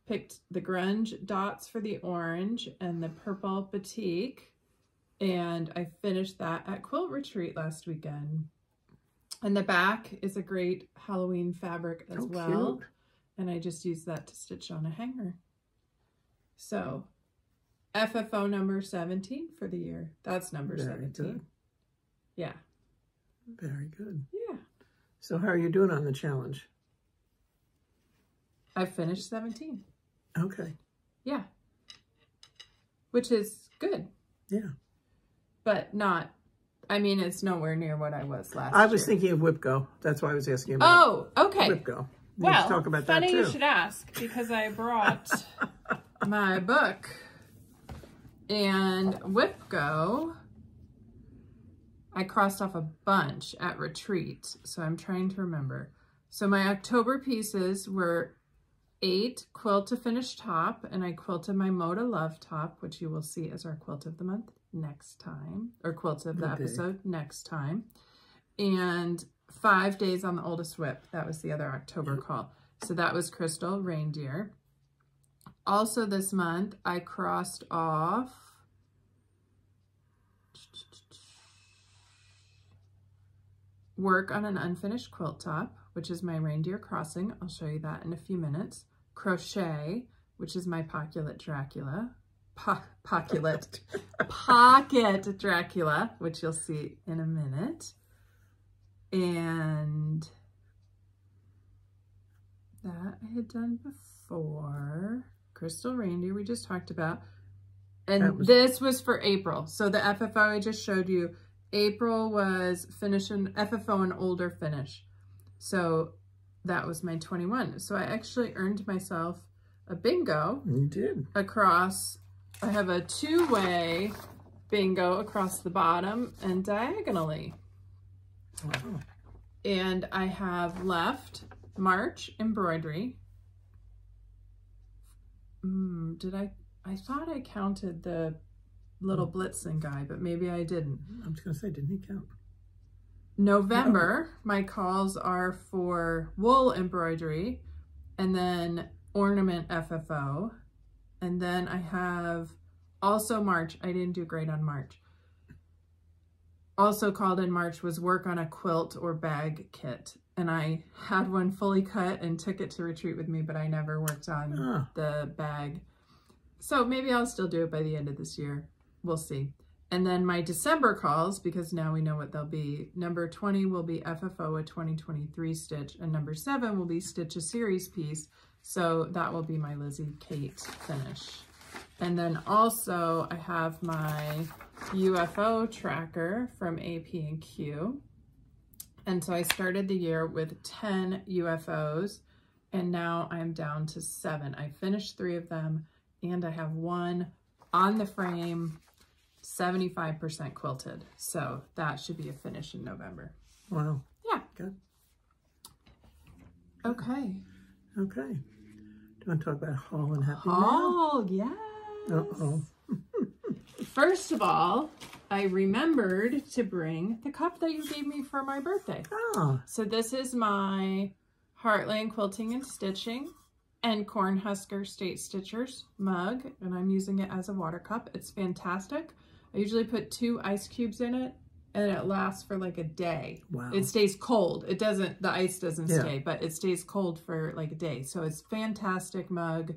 picked the grunge dots for the orange and the purple batik. And I finished that at Quilt Retreat last weekend. And the back is a great Halloween fabric as well.
Cute.
And I just used that to stitch on a hanger. So FFO number 17 for the year. That's number
Very
17.
good.
Yeah.
Very good.
Yeah.
So how are you doing on the challenge?
I finished 17.
Okay.
Yeah. Which is good.
Yeah.
But not, I mean, it's nowhere near what I was last
I was
year.
thinking of WIPGO. That's why I was asking about
Oh, okay.
WIPGO. We
Well,
need to talk about
funny
that too.
you should ask, because I brought my book. And WIPGO, I crossed off a bunch at retreat, so I'm trying to remember. So my October pieces were 8 quilt to finish top, and I quilted my Moda Love top, which you will see as our quilt of the month next time, or quilt of the episode next time. And 5 days on the Oldest Whip. That was the other October call. So that was Crystal Reindeer. Also this month, I crossed off work on an unfinished quilt top, which is my Reindeer Crossing. I'll show you that in a few minutes. Crochet, which is my Pocket Dracula. Pocket Dracula, which you'll see in a minute. And that I had done before. Crystal Reindeer we just talked about. And this was for April. So the FFO I just showed you, April was finishing FFO an older finish. So that was my 21. So I actually earned myself a bingo.
You did.
Across, I have a 2-way bingo across the bottom and diagonally.
Wow.
And I have left March embroidery. I thought I counted the little Blitzen guy, but maybe I didn't.
I was going to say, didn't he count?
November, my calls are for wool embroidery and then ornament FFO. And then I have also March. I didn't do great on March. Also called in March was work on a quilt or bag kit. and I had one fully cut and took it to retreat with me, but I never worked on the bag. So maybe I'll still do it by the end of this year. We'll see. And then my December calls, because now we know what they'll be. Number 20 will be FFO, a 2023 stitch, and number 7 will be Stitch a Series piece. So that will be my Lizzie Kate finish. And then also I have my UFO tracker from AP&Q. And so I started the year with 10 UFOs, and now I'm down to 7. I finished 3 of them, and I have 1 on the frame, 75% quilted. So that should be a finish in November.
Wow.
Yeah.
Good.
Okay.
Okay. Do you want to talk about Haul and Happy Mail?
Oh, yes.
Uh-oh.
First of all, I remembered to bring the cup that you gave me for my birthday.
Oh.
So this is my Heartland Quilting and Stitching and Cornhusker State Stitchers mug, and I'm using it as a water cup. It's fantastic. I usually put 2 ice cubes in it, and it lasts for like a day.
Wow.
It stays cold. It doesn't, the ice doesn't stay, but it stays cold for like a day. So it's fantastic mug.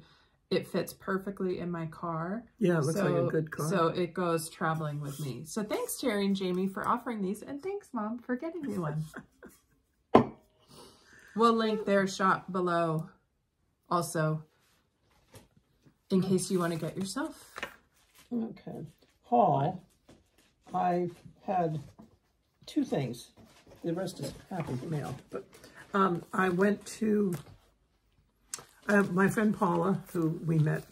It fits perfectly in my car.
Yeah, it looks like a good car.
So it goes traveling with me. So thanks, Terry and Jamie, for offering these, and thanks, Mom, for getting me one. We'll link their shop below also, in case you want to get yourself.
Okay. Haul, I had 2 things. The rest is Happy Mail. But I went to my friend Paula, who we met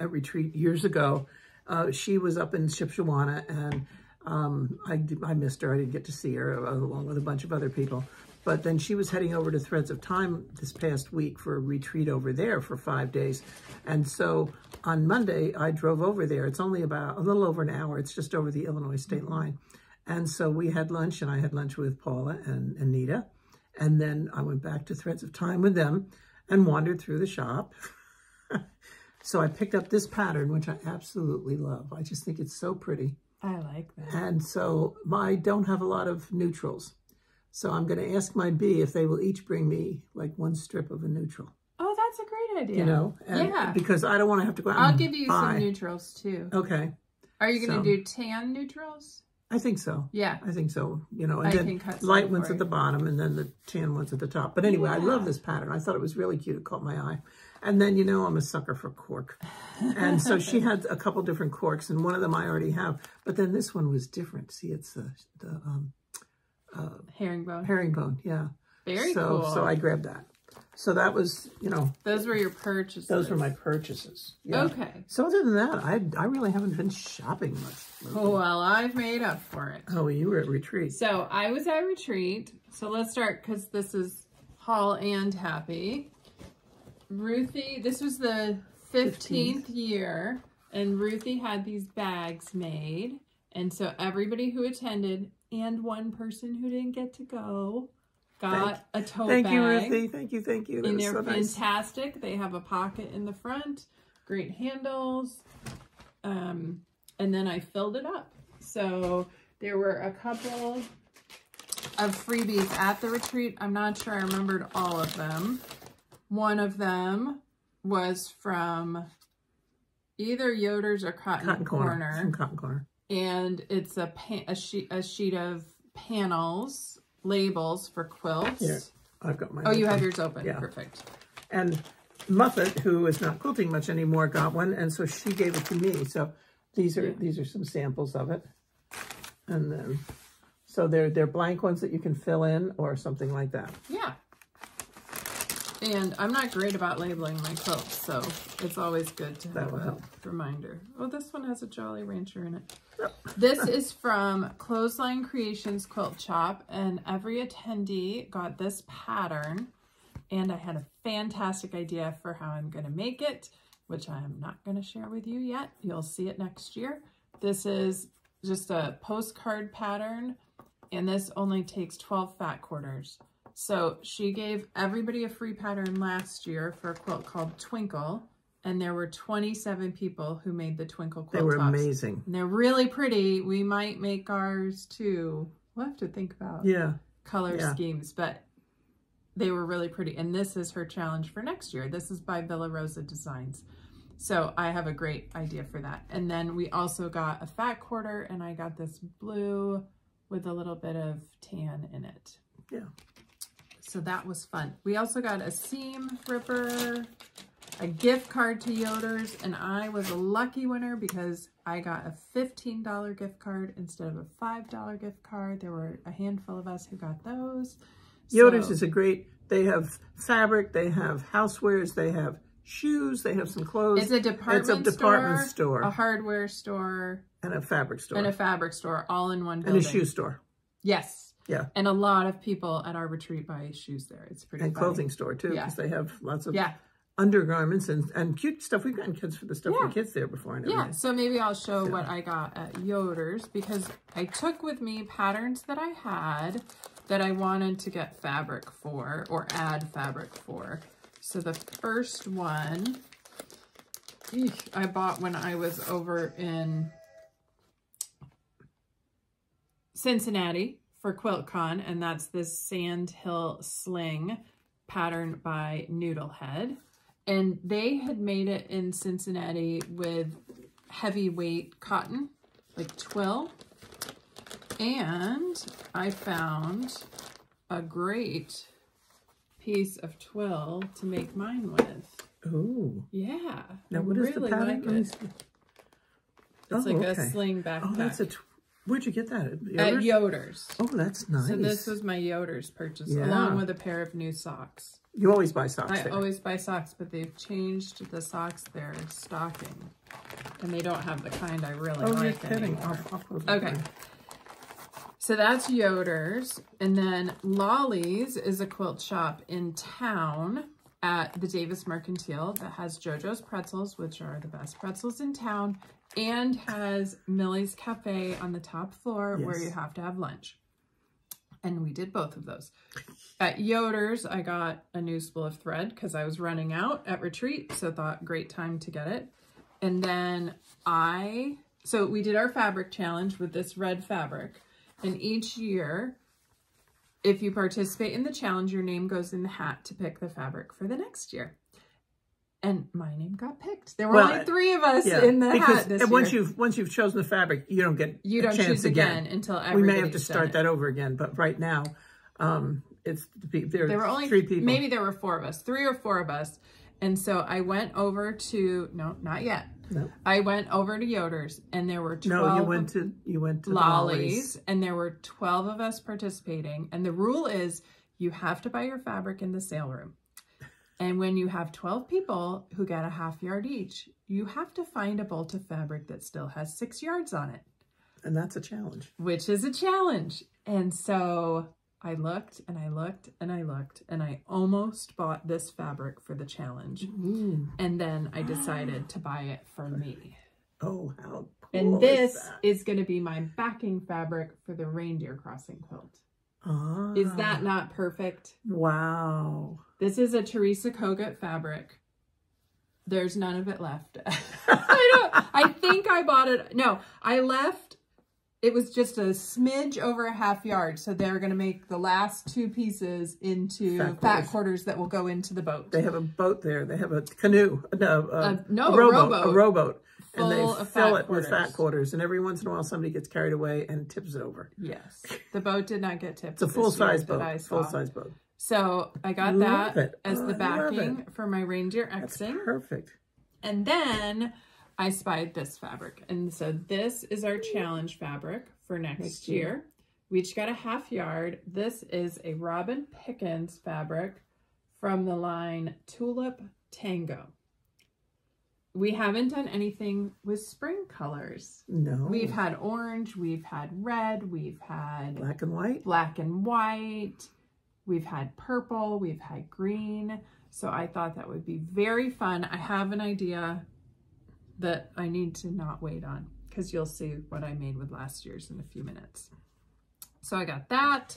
at retreat years ago. She was up in Shipshewana, and I missed her. I didn't get to see her, along with a bunch of other people. But then she was heading over to Threads of Time this past week for a retreat over there for 5 days. And so on Monday, I drove over there. It's only about a little over an hour. It's just over the Illinois state line. And so we had lunch, and I had lunch with Paula and Anita. And then I went back to Threads of Time with them and wandered through the shop. So I picked up this pattern, which I absolutely love. I just think it's so pretty.
I like that.
And so I don't have a lot of neutrals. So I'm going to ask my bee if they will each bring me like 1 strip of a neutral.
Oh, that's a great idea.
You know? And
yeah.
Because I don't want to have to go out
I'll
and
give you
buy.
some neutrals too.
Okay.
Are you going to do tan neutrals?
I think so.
Yeah.
I think so. You know, and
I
then
can cut
light
some
ones
for
at the bottom and then the tan ones at the top. But anyway, I
Yeah.
love this pattern. I thought it was really cute. It caught my eye. And then, you know, I'm a sucker for cork. And so she had a couple different corks, and one of them I already have. But then this one was different. See, it's the
herringbone.
herringbone. Yeah.
Very cool.
So I grabbed that. So that was, you know.
Those were your purchases.
Those were my purchases. Yeah.
Okay.
So other than that, I really haven't been shopping much.
Oh, well, I've made up for it.
Oh, you were at retreat.
So I was at retreat. So let's start, because this is Haul and Happy. Ruthie, this was the 15th year, and Ruthie had these bags made. And so everybody who attended and 1 person who didn't get to go got a tote bag.
Thank you, Ruthie. Thank you, thank you. That
And
was
they're
so nice.
fantastic. They have a pocket in the front, great handles. And then I filled it up. So there were a couple of freebies at the retreat. I'm not sure I remembered all of them. One of them was from either Yoder's or Cotton Corner.
From Cotton Corner.
And it's a sheet of panels, labels for quilts.
Here, I've got mine.
Oh, you
open.
have yours open.
Yeah.
Perfect.
And Muffet, who is not quilting much anymore, got one, and so she gave it to me. So these are some samples of it. And then, so they're blank ones that you can fill in or something like that.
Yeah. And I'm not great about labeling my quilts, so it's always good to have a reminder. Oh, this one has a Jolly Rancher in it. This is from Clothesline Creations Quilt Shop, and every attendee got this pattern, and I had a fantastic idea for how I'm going to make it, which I'm not going to share with you yet. You'll see it next year. This is just a postcard pattern, and this only takes 12 fat quarters. So she gave everybody a free pattern last year for a quilt called Twinkle, and there were 27 people who made the Twinkle quilt
They were
tops.
amazing.
And they're really pretty. We might make ours too. We'll have to think about color schemes, but they were really pretty. And this is her challenge for next year. This is by Villa Rosa Designs. So I have a great idea for that. And then we also got a fat quarter, and I got this blue with a little bit of tan in it.
Yeah.
So that was fun. We also got a seam ripper, a gift card to Yoder's, and I was a lucky winner because I got a $15 gift card instead of a $5 gift card. There were a handful of us who got those.
Yoder's is a great, they have fabric, they have housewares, they have shoes, they have some clothes.
It's a department
store,
a hardware store,
and a fabric store.
And a fabric store, all in one building.
And a shoe store.
Yes.
Yeah.
And a lot of people at our retreat buy shoes there. It's pretty
And
funny.
clothing store too, because they have lots of undergarments and cute stuff. We've gotten kids for the stuff for kids there before. And
yeah, so maybe I'll show what I got at Yoder's, because I took with me patterns that I had that I wanted to get fabric for or add fabric for. So the first one, I bought when I was over in Cincinnati for QuiltCon, and that's this Sand Hill Sling pattern by Noodlehead. And they had made it in Cincinnati with heavyweight cotton, like twill. And I found a great piece of twill to make mine with.
Ooh.
Yeah.
Now, what is the pattern?
Like it. It's like a sling backpack.
Oh, that's where'd you get that?
At Yoder's.
Oh, that's nice.
So this was my Yoder's purchase, along with a pair of new socks.
You always buy socks there.
I always buy socks, but they've changed the socks they're stocking. And they don't have the kind I really like anymore. Okay. So that's Yoder's. And then Lolly's is a quilt shop in town at the Davis Mercantile that has JoJo's Pretzels, which are the best pretzels in town, and has Millie's Cafe on the top floor where you have to have lunch. And we did both of those. At Yoder's, I got a new spool of thread because I was running out at retreat, so thought great time to get it. And then so we did our fabric challenge with this red fabric. And each year, if you participate in the challenge, your name goes in the hat to pick the fabric for the next year. And my name got picked. There were only 3 of us in the hat this year. Once
you've chosen the fabric, you don't get
a chance
choose
again until everybody.
We may have to start that over again, but right now, there were only 3 people.
Maybe there were 4 of us, 3 or 4 of us. And so I went over to not yet.
No.
I went over to Yoder's, and there were 12.
No, you went to Lolly's,
and there were 12 of us participating. And the rule is you have to buy your fabric in the sale room. And when you have 12 people who get a half yard each, you have to find a bolt of fabric that still has 6 yards on it.
And that's a challenge.
Which is a challenge. And so I looked and I looked and I looked, and I almost bought this fabric for the challenge.
Ooh.
And then I decided to buy it for me.
Oh, how cool
And this is going to be my backing fabric for the reindeer crossing quilt.
Ah.
Is that not perfect?
Wow.
This is a Teresa Kogut fabric. There's none of it left. I think I bought it. No, I left. It was just a smidge over a half yard. So they're going to make the last 2 pieces into fat quarters that will go into the boat.
They have a boat there. They have a canoe. A
rowboat.
A rowboat.
And
they fill it with fat quarters. And every once in a while, somebody gets carried away and tips it over.
Yes. The boat did not get tipped.
It's a full-size boat. Full-size boat.
So I got that as the backing for my reindeer Xing.
That's perfect.
And then I spied this fabric. And so this is our challenge fabric for next year. We each got a half yard. This is a Robin Pickens fabric from the line Tulip Tango. We haven't done anything with spring colors.
No.
We've had orange, we've had red, we've had
black and white.
Black and white. We've had purple, we've had green. So I thought that would be very fun. I have an idea that I need to not wait on, because you'll see what I made with last year's in a few minutes. So I got that.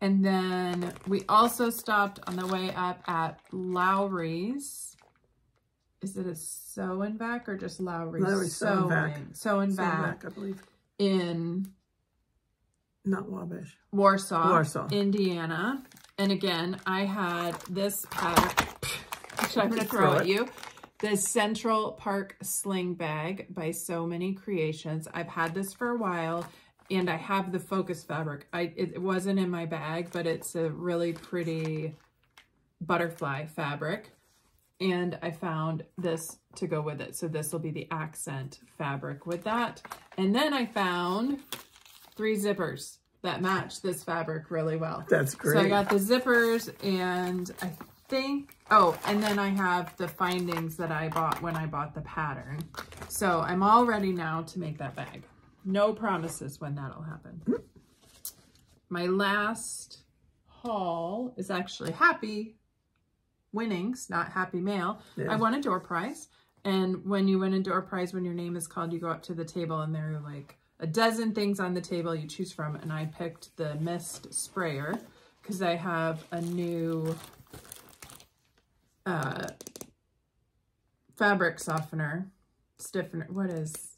And then we also stopped on the way up at Lowry's. Is it a sew and back or just Lowry's?
Lowry's sew and back.
Sew and back,
I believe.
In
not Wabash.
Warsaw, Indiana. And again, I had this pattern, which I'm going to throw at you. This Central Park Sling Bag by So Many Creations. I've had this for a while, and I have the focus fabric. It wasn't in my bag, but it's a really pretty butterfly fabric. And I found this to go with it. So this will be the accent fabric with that. And then I found 3 zippers that match this fabric really well.
That's great.
So I got the zippers, and I think, oh, and then I have the findings that I bought when I bought the pattern. So I'm all ready now to make that bag. No promises when that'll happen. My last haul is actually Happy Winnings, not Happy Mail.
Yeah.
I won a door prize. And when you win a door prize, when your name is called, you go up to the table and there are like a dozen things on the table you choose from. And I picked the Mist Sprayer because I have a new fabric softener, stiffener. What is?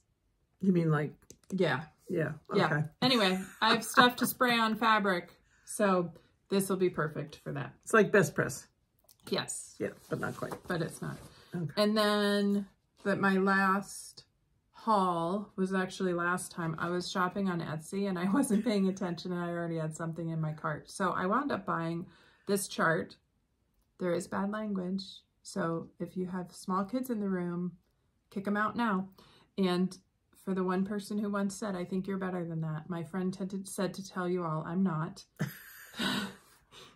You mean like?
Yeah.
Yeah. Okay.
Yeah. Anyway, I have stuff to spray on fabric. So this will be perfect for that.
It's like Best Press.
Yes.
Yeah, but not quite.
But it's not.
Okay.
And then, but my last haul was actually last time I was shopping on Etsy and I wasn't paying attention and I already had something in my cart. So I wound up buying this chart. There is bad language. So if you have small kids in the room, kick them out now. And for the one person who once said, I think you're better than that, my friend said to tell you all, I'm not.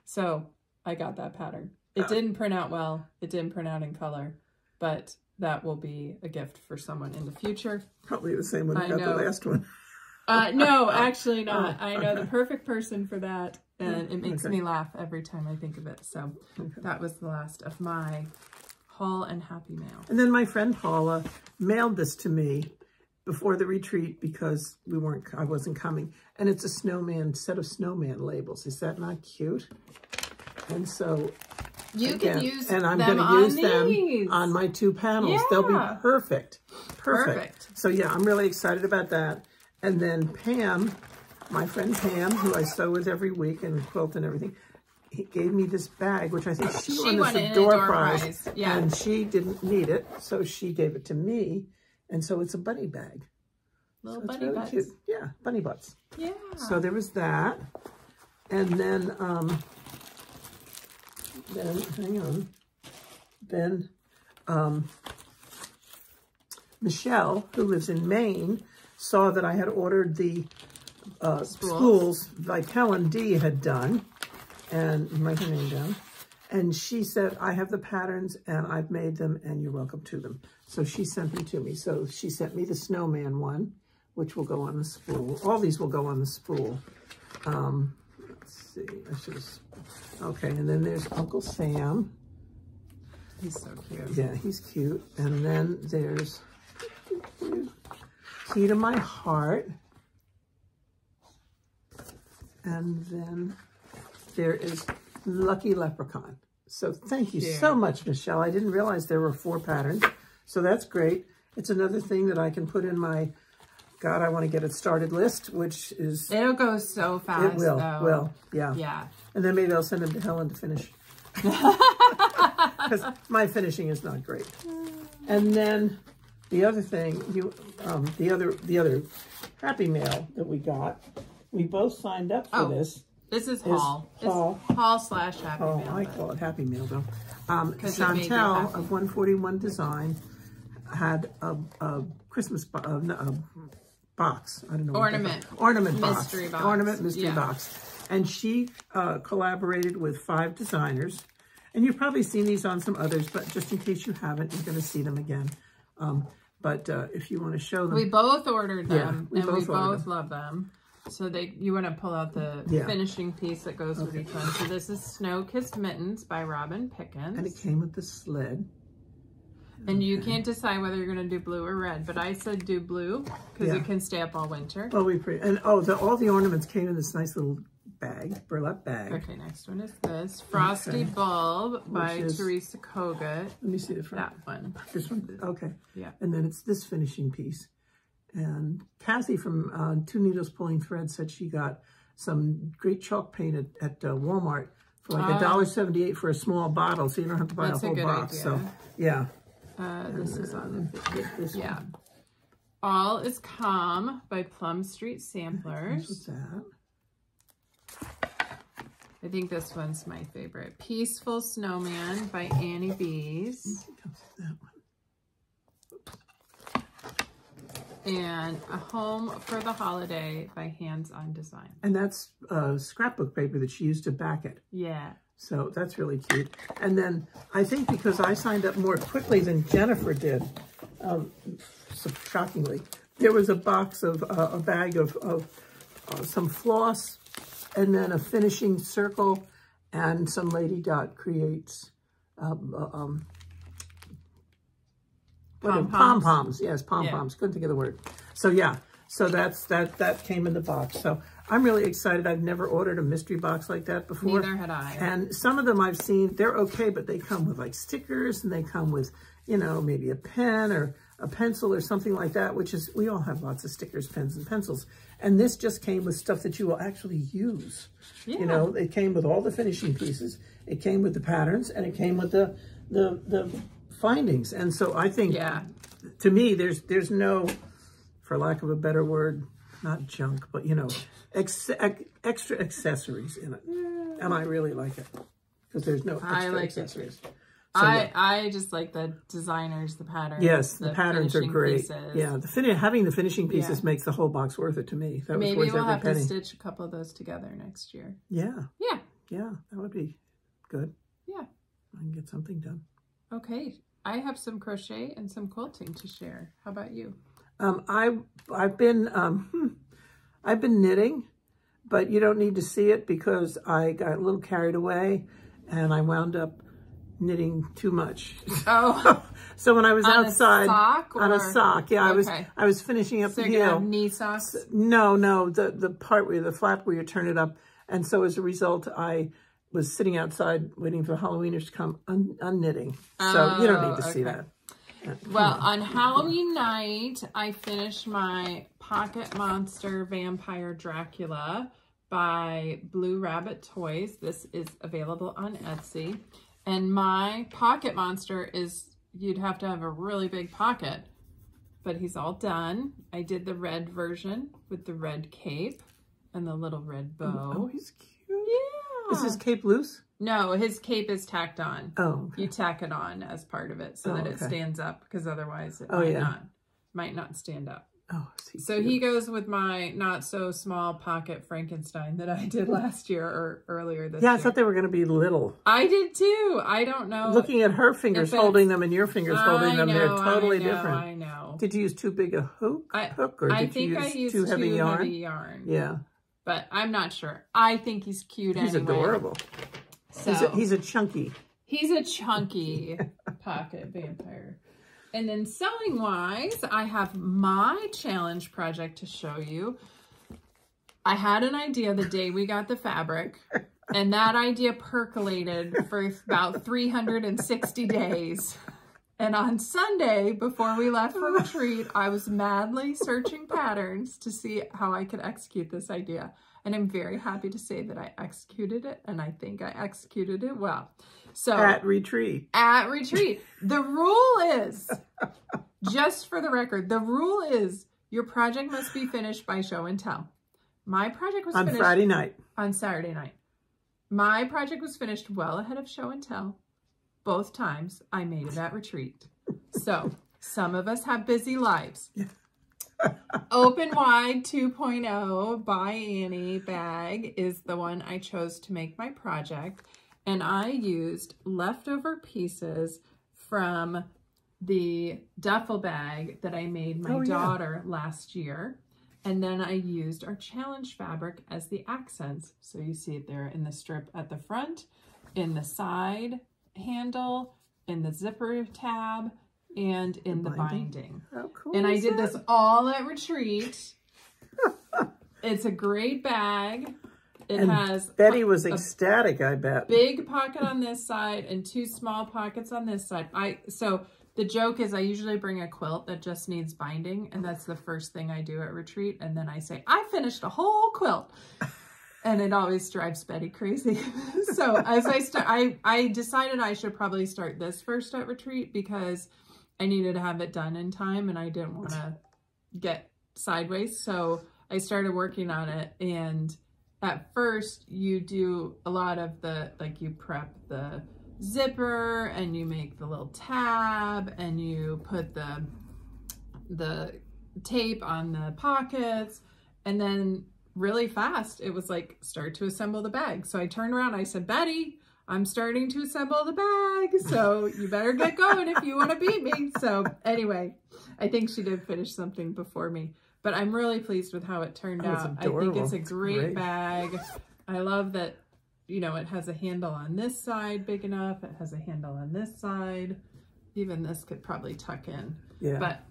So I got that pattern. It didn't print out well. It didn't print out in color, but that will be a gift for someone in the future.
Probably the same one I got the last one.
No, actually not. I know the perfect person for that, and it makes
Okay.
me laugh every time I think of it. So that was the last of my haul and Happy Mail.
And then my friend Paula mailed this to me before the retreat because I wasn't coming. And it's a set of snowman labels. Is that not cute? And so
you can use
and I'm
them
going to
on
use them
these.
on my 2 panels.
Yeah.
They'll be perfect.
Perfect.
So yeah, I'm really excited about that. And then Pam, my friend Pam, who I sew with every week and quilt and everything, he gave me this bag, which I think she won as a door prize.
Yeah.
And she didn't need it, so she gave it to me. And so it's a bunny bag.
Little
so
bunny
really
butts.
cute. Yeah, bunny butts.
Yeah.
So there was that. And then hang on. Then Michelle, who lives in Maine, saw that I had ordered the spools like Helen D had done, and write her name down. And she said, I have the patterns and I've made them and you're welcome to them. So she sent them to me. So she sent me the snowman one, which will go on the spool. All these will go on the spool. Let's see. Okay, and then there's Uncle Sam.
He's so cute.
Yeah, he's cute. And then there's Key to My Heart. And then there is Lucky Leprechaun. So thank you so much, Michelle. I didn't realize there were 4 patterns. So that's great. It's another thing that I can put in my, God, I want to get it started list, which is...
It'll go so fast,
It will,
though.
yeah.
Yeah.
And then maybe I'll send them to Helen to finish. Because my finishing is not great. And then the other thing, the other Happy Mail that we got, we both signed up for this.
This is haul.
Haul.
Haul/Happy Mail.
I call it Happy Mail though.
'Cause it made you
Chantel
happy.
of 141 Design had a Christmas box. I don't know.
Ornament.
Ornament box.
Mystery box.
Ornament mystery
Yeah.
box. And she collaborated with 5 designers. And you've probably seen these on some others, but just in case you haven't, you're going to see them again. But if you want to show them.
We both ordered them,
we
and we
both ordered
both love them. So you want to pull out the finishing piece that goes with each one. So this is Snow Kissed Mittens by Robin Pickens.
And it came with the sled.
And you can't decide whether you're going to do blue or red, but I said do blue because it can stay up all winter.
Oh, all the ornaments came in this nice little bag, burlap bag.
Okay, next one is this Frosty Bulb by Teresa Kogut.
Let me see the front.
That one.
This one? Okay.
Yeah.
And then it's this finishing piece. And Kathy from Two Needles Pulling Thread said she got some great chalk paint at Walmart for like $1.78 for a small bottle, so you don't have to buy a whole box.
Idea.
So yeah.
This is on the
this
yeah.
one.
All is Calm by Plum Street Samplers.
What's that?
I think this one's my favorite. Peaceful Snowman by Annie Bees.
That one.
And A Home for the Holiday by Hands On Design.
And that's scrapbook paper that she used to back it.
Yeah.
So that's really cute. And then I think because I signed up more quickly than Jennifer did, so shockingly, there was a box of a bag of some floss, and then a finishing circle, and some Lady Dot Creates pom-poms. Yes, pom-poms. Couldn't think of the word. So yeah, so that came in the box. So I'm really excited. I've never ordered a mystery box like that before.
Neither had I.
And some of them I've seen, they're okay, but they come with like stickers, and they come with, you know, maybe a pen or a pencil or something like that, which is, we all have lots of stickers, pens, and pencils. And this just came with stuff that you will actually use. Yeah. You know, it came with all the finishing pieces. It came with the patterns, and it came with the findings. And so I think, to me, there's no, for lack of a better word, not junk, but, you know, extra accessories in it. And I really like it because there's no extra accessories.
So, I just like the designers, the patterns.
Yes, the patterns are great.
Pieces.
Yeah, having the finishing pieces makes the whole box worth it to me. That
Maybe
was worth
we'll have
penny.
to stitch a couple of those together next year.
Yeah.
Yeah.
Yeah, that would be good.
Yeah.
I can get something done.
Okay. I have some crochet and some quilting to share. How about you?
I've been knitting, but you don't need to see it because I got a little carried away and I wound up knitting too much. Oh. So when I was outside on a sock, yeah, okay. I was finishing up the heel.
Knee socks?
No, the part where the flap where you turn it up. And so as a result, I was sitting outside waiting for the Halloweeners to come unknitting. So you don't need to see that.
Well, on Halloween night, I finished my Pocket Monster Vampire Dracula by Blue Rabbit Toys. This is available on Etsy. And my Pocket Monster is, you'd have to have a really big pocket, but he's all done. I did the red version with the red cape and the little red bow.
Oh, he's cute.
Yeah.
Is his cape loose?
No, his cape is tacked on.
Oh. Okay.
You tack it on as part of it so that it stands up, because otherwise it might not stand up.
Oh,
so he goes with my not so small pocket Frankenstein that I did last year or earlier this year.
Yeah, I thought they were going to be little.
I did too. I don't know.
Looking at her fingers holding them and your fingers holding them, they're totally different.
I know.
Did you use too big a hook, or did you use too heavy yarn? Yeah.
But I'm not sure. I think he's cute anyway.
He's adorable. So, he's a chunky.
He's a chunky pocket vampire. And then sewing-wise, I have my challenge project to show you. I had an idea the day we got the fabric, and that idea percolated for about 360 days. And on Sunday, before we left for retreat, I was madly searching patterns to see how I could execute this idea. And I'm very happy to say that I executed it, and I think I executed it well. So
at retreat.
At retreat. The rule is, just for the record, the rule is your project must be finished by show and tell. My project was finished
on Friday night.
On Saturday night. My project was finished well ahead of show and tell. Both times I made it at retreat. So some of us have busy lives. Open Wide 2.0 by Annie bag is the one I chose to make my project. And I used leftover pieces from the duffel bag that I made my daughter last year. And then I used our challenge fabric as the accents. So you see it there in the strip at the front, in the side handle, in the zipper tab, and in the binding.
How cool
and I did this all at retreat. It's a great bag. It has
Betty was ecstatic, I bet.
Big pocket on this side and two small pockets on this side. So the joke is I usually bring a quilt that just needs binding, and that's the first thing I do at retreat. And then I say, I finished a whole quilt. And it always drives Betty crazy. So as I decided I should probably start this first at retreat because I needed to have it done in time and I didn't want to get sideways. So I started working on it, and at first you do a lot of the, like, you prep the zipper and you make the little tab and you put the tape on the pockets, and then really fast it was like, start to assemble the bag. So I turned around, I said, Betty, I'm starting to assemble the bag, so you better get going if you want to beat me. So anyway, I think she did finish something before me, but I'm really pleased with how it turned out. I think it's a great bag. I love that, you know, it has a handle on this side big enough. It has a handle on this side. Even this could probably tuck in.
Yeah.
But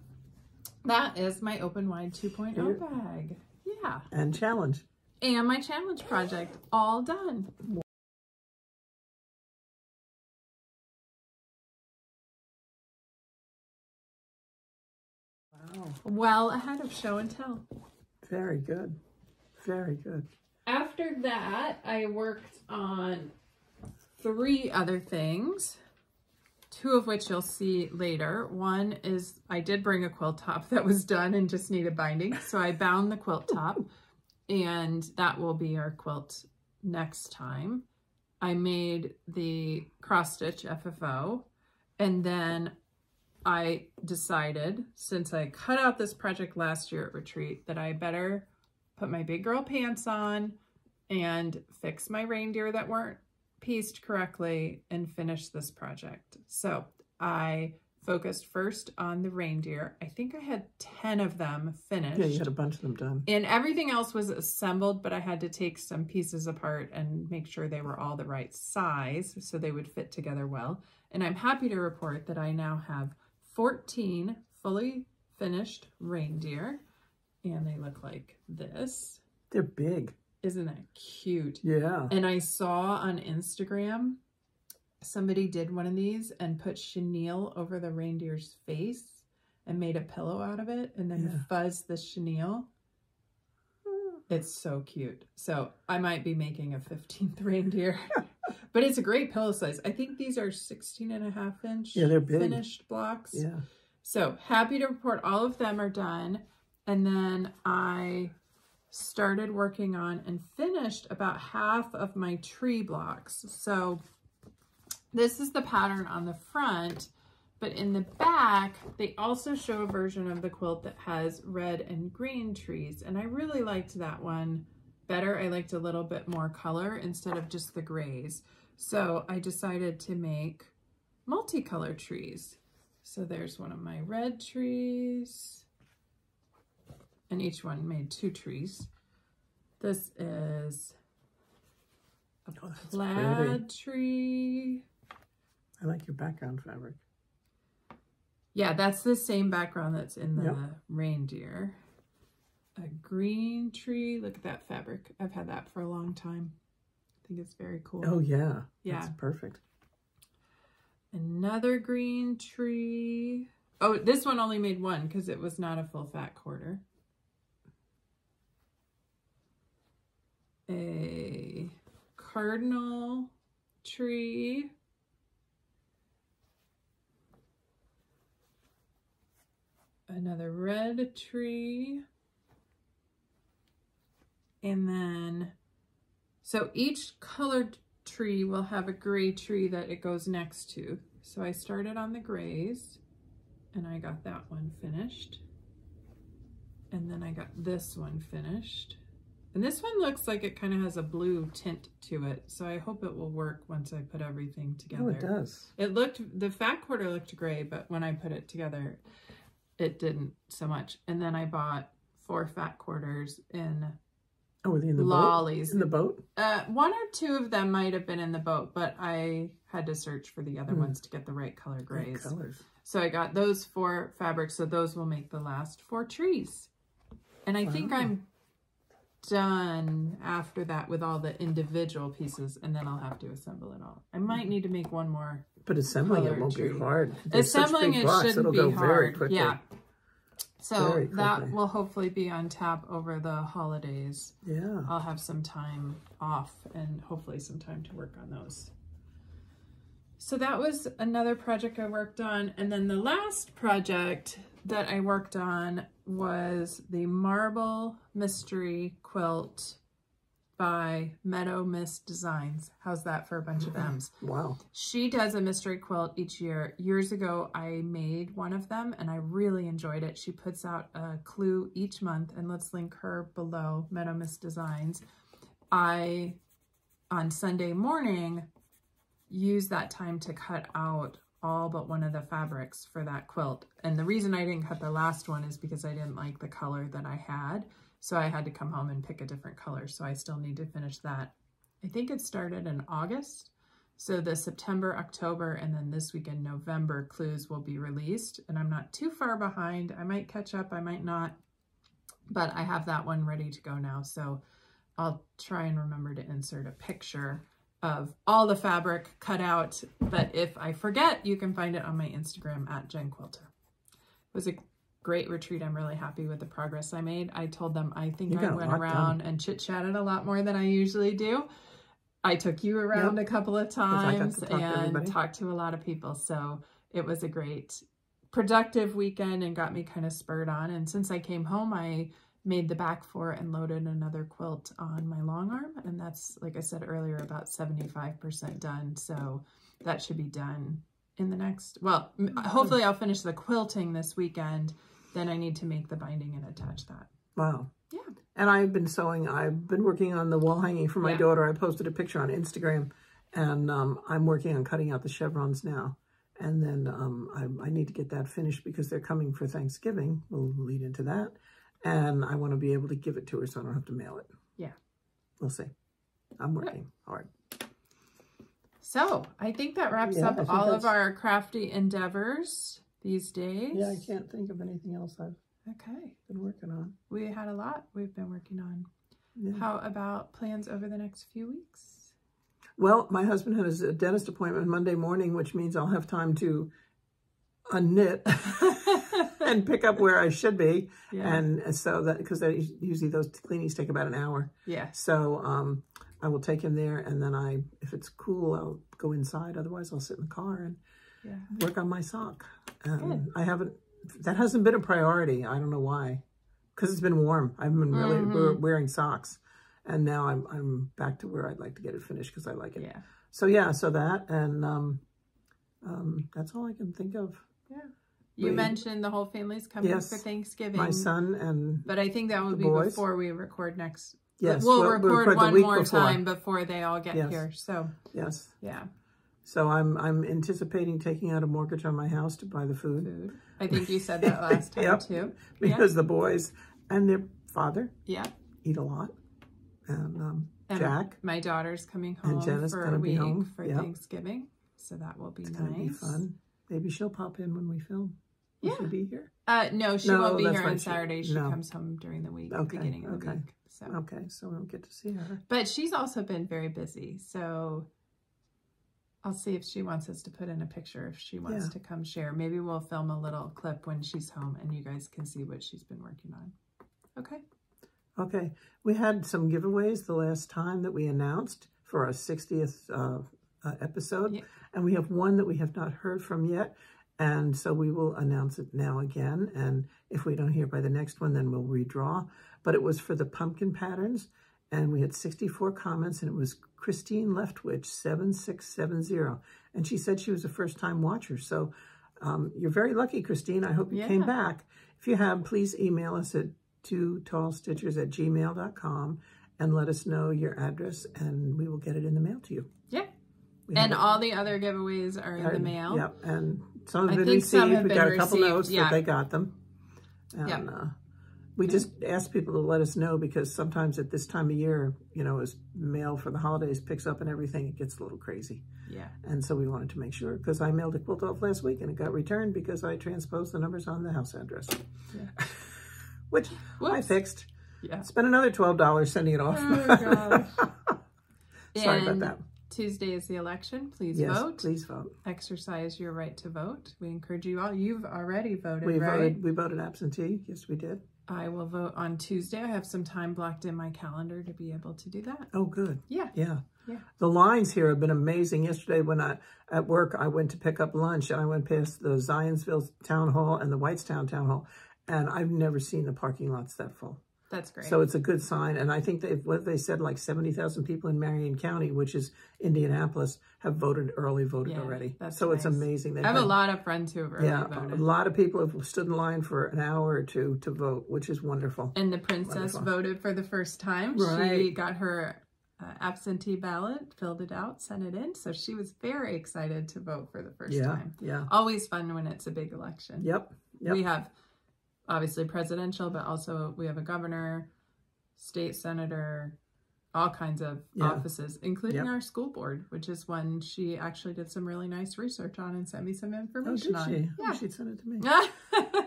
that is my Open Wide 2.0 bag. Yeah.
And challenge.
And my challenge project, all done.
Wow.
Well ahead of show and tell.
Very good. Very good.
After that, I worked on 3 other things, 2 of which you'll see later. One is I did bring a quilt top that was done and just needed binding. So I bound the quilt top, and that will be our quilt next time. I made the cross stitch FFO, and then I decided, since I cut out this project last year at retreat, that I better put my big girl pants on and fix my reindeer that weren't pieced correctly and finish this project. So I focused first on the reindeer. I think I had 10 of them finished.
Yeah, you had a bunch of them done.
And everything else was assembled, but I had to take some pieces apart and make sure they were all the right size so they would fit together well. And I'm happy to report that I now have 14 fully finished reindeer, and they look like this.
They're big.
Isn't that cute?
Yeah.
And I saw on Instagram, somebody did one of these and put chenille over the reindeer's face and made a pillow out of it and then fuzzed the chenille. It's so cute. So I might be making a 15th reindeer, but it's a great pillow size. I think these are 16.5-inch
they're big.
finished blocks.
Yeah.
So happy to report all of them are done. And then I started working on and finished about half of my tree blocks. So this is the pattern on the front, but in the back, they also show a version of the quilt that has red and green trees. And I really liked that one better. I liked a little bit more color instead of just the grays. So I decided to make multicolor trees. So there's one of my red trees, and each one made 2 trees. This is a plaid tree.
I like your background fabric.
Yeah, that's the same background that's in the reindeer. A green tree. Look at that fabric. I've had that for a long time. I think it's very cool.
Oh, yeah.
Yeah.
That's perfect.
Another green tree. Oh, this one only made 1 because it was not a full fat quarter. A cardinal tree. Another red tree. And then, so each colored tree will have a gray tree that it goes next to. So I started on the grays and I got that one finished. And then I got this one finished. And this one looks like it kind of has a blue tint to it. So I hope it will work once I put everything together.
Oh, it does.
It looked, the fat quarter looked gray, but when I put it together, it didn't so much. And then I bought 4 fat quarters in
were they in the
lollies.
Boat? In the boat?
1 or 2 of them might have been in the boat, but I had to search for the other ones to get the right color grays.
Colors.
So I got those 4 fabrics, so those will make the last 4 trees. And I think I'm done after that with all the individual pieces, and then I'll have to assemble it all. I might need to make 1 more.
But assembling it won't be hard.
Assembling it shouldn't be hard. Yeah. So that will hopefully be on tap over the holidays.
Yeah.
I'll have some time off and hopefully some time to work on those. So that was another project I worked on. And then the last project that I worked on was the Marble Mystery Quilt by Meadow Mist Designs. How's that for a bunch of M's?
Wow.
She does a mystery quilt each year. Years ago, I made one of them and I really enjoyed it. She puts out a clue each month, and let's link her below, Meadow Mist Designs. I, on Sunday morning, use that time to cut out all but one of the fabrics for that quilt. And the reason I didn't cut the last one is because I didn't like the color that I had. So I had to come home and pick a different color. So I still need to finish that. I think it started in August. So the September, October, and then this week in November clues will be released. And I'm not too far behind. I might catch up, I might not. But I have that one ready to go now. So I'll try and remember to insert a picture of all the fabric cut out. But if I forget, you can find it on my Instagram at Jen Quilter. It was a great retreat. I'm really happy with the progress I made. I told them I think I went around and chit-chatted a lot more than I usually do. I took you around a couple of times and talked to a lot of people. So it was a great, productive weekend and got me kind of spurred on. And since I came home, I made the back for it and loaded another quilt on my long arm. And that's, like I said earlier, about 75% done. So that should be done in the next, well, hopefully I'll finish the quilting this weekend. Then I need to make the binding and attach that.
Wow.
Yeah.
And I've been sewing. I've been working on the wall hanging for my daughter. I posted a picture on Instagram, and I'm working on cutting out the chevrons now. And then I need to get that finished because they're coming for Thanksgiving. We'll lead into that. And I want to be able to give it to her so I don't have to mail it.
Yeah.
We'll see. I'm working hard.
So I think that wraps up all of our crafty endeavors these days.
Yeah, I can't think of anything else I've been working on.
We had a lot we've been working on. Yeah. How about plans over the next few weeks?
Well, my husband has a dentist appointment Monday morning, which means I'll have time to unknit and pick up where I should be. Yeah. And so that, because usually those cleanings take about an hour. Yeah. So I will take him there, and then if it's cool, I'll go inside. Otherwise, I'll sit in the car and work on my sock. That hasn't been a priority. I don't know why. Because it's been warm. I've been really wearing socks. And now I'm back to where I'd like to get it finished because I like it. Yeah. So so that, and that's all I can think of. Yeah.
You mentioned the whole family's coming for Thanksgiving.
My son but
I think that will be
boys.
Before we record next.
Yes.
We'll record one more time before they all get here. So
yes.
Yeah.
So I'm anticipating taking out a mortgage on my house to buy the food.
I think you said that last time too.
Because the boys and their father eat a lot. And Jack.
My daughter's coming home for a week for Thanksgiving. So that will be nice. It's going to be fun. Maybe she'll pop in when we film. Will she be here? No, she won't be here on Saturday. She comes home during the week, beginning of the week. So.
Okay, so we don't get to see her.
But she's also been very busy. So I'll see if she wants us to put in a picture if she wants to come share. Maybe we'll film a little clip when she's home and you guys can see what she's been working on. Okay.
Okay. We had some giveaways the last time that we announced for our 60th episode. Yeah. And we have one that we have not heard from yet. And so we will announce it now again. And if we don't hear by the next one, then we'll redraw. But it was for the pumpkin patterns. And we had 64 comments. And it was Christine Leftwich, 7670. And she said she was a first-time watcher. So you're very lucky, Christine. I hope you came back. If you have, please email us at 2tallstitchers@gmail.com and let us know your address. And we will get it in the mail to you.
Yeah. And all the other giveaways are in the mail.
Yep. And some have been received. We got a couple notes that they got them. And we just asked people to let us know because sometimes at this time of year, as mail for the holidays picks up and everything, it gets a little crazy. Yeah. And so we wanted to make sure because I mailed a quilt off last week and it got returned because I transposed the numbers on the house address. Yeah. Which I fixed. Yeah. Spent another $12 sending it off.
Oh, gosh.
Sorry about that.
Tuesday is the election. Please
yes,
vote.
Please vote.
Exercise your right to vote. We encourage you all. You've already voted,
We
right?
voted absentee. Yes, we did.
I will vote on Tuesday. I have some time blocked in my calendar to be able to do that.
Oh, good.
Yeah.
Yeah.
Yeah.
The lines here have been amazing. Yesterday when at work, I went to pick up lunch and I went past the Zionsville Town Hall and the Whitestown Town Hall, and I've never seen the parking lots that full.
That's great.
So it's a good sign. And I think they said like 70,000 people in Marion County, which is Indianapolis, have voted already. So
nice.
It's amazing.
I have a lot of friends who have early voted.
A lot of people have stood in line for an hour or two to vote, which is wonderful.
And the princess voted for the first time.
Right.
She got her absentee ballot, filled it out, sent it in. So she was very excited to vote for the first time.
Yeah.
Always fun when it's a big election.
Yep.
We have obviously presidential, but also we have a governor, state senator, all kinds of offices, including our school board, which is one she actually did some really nice research on and sent me some information on.
Oh, did she?
Yeah.
Oh, she'd send it to me.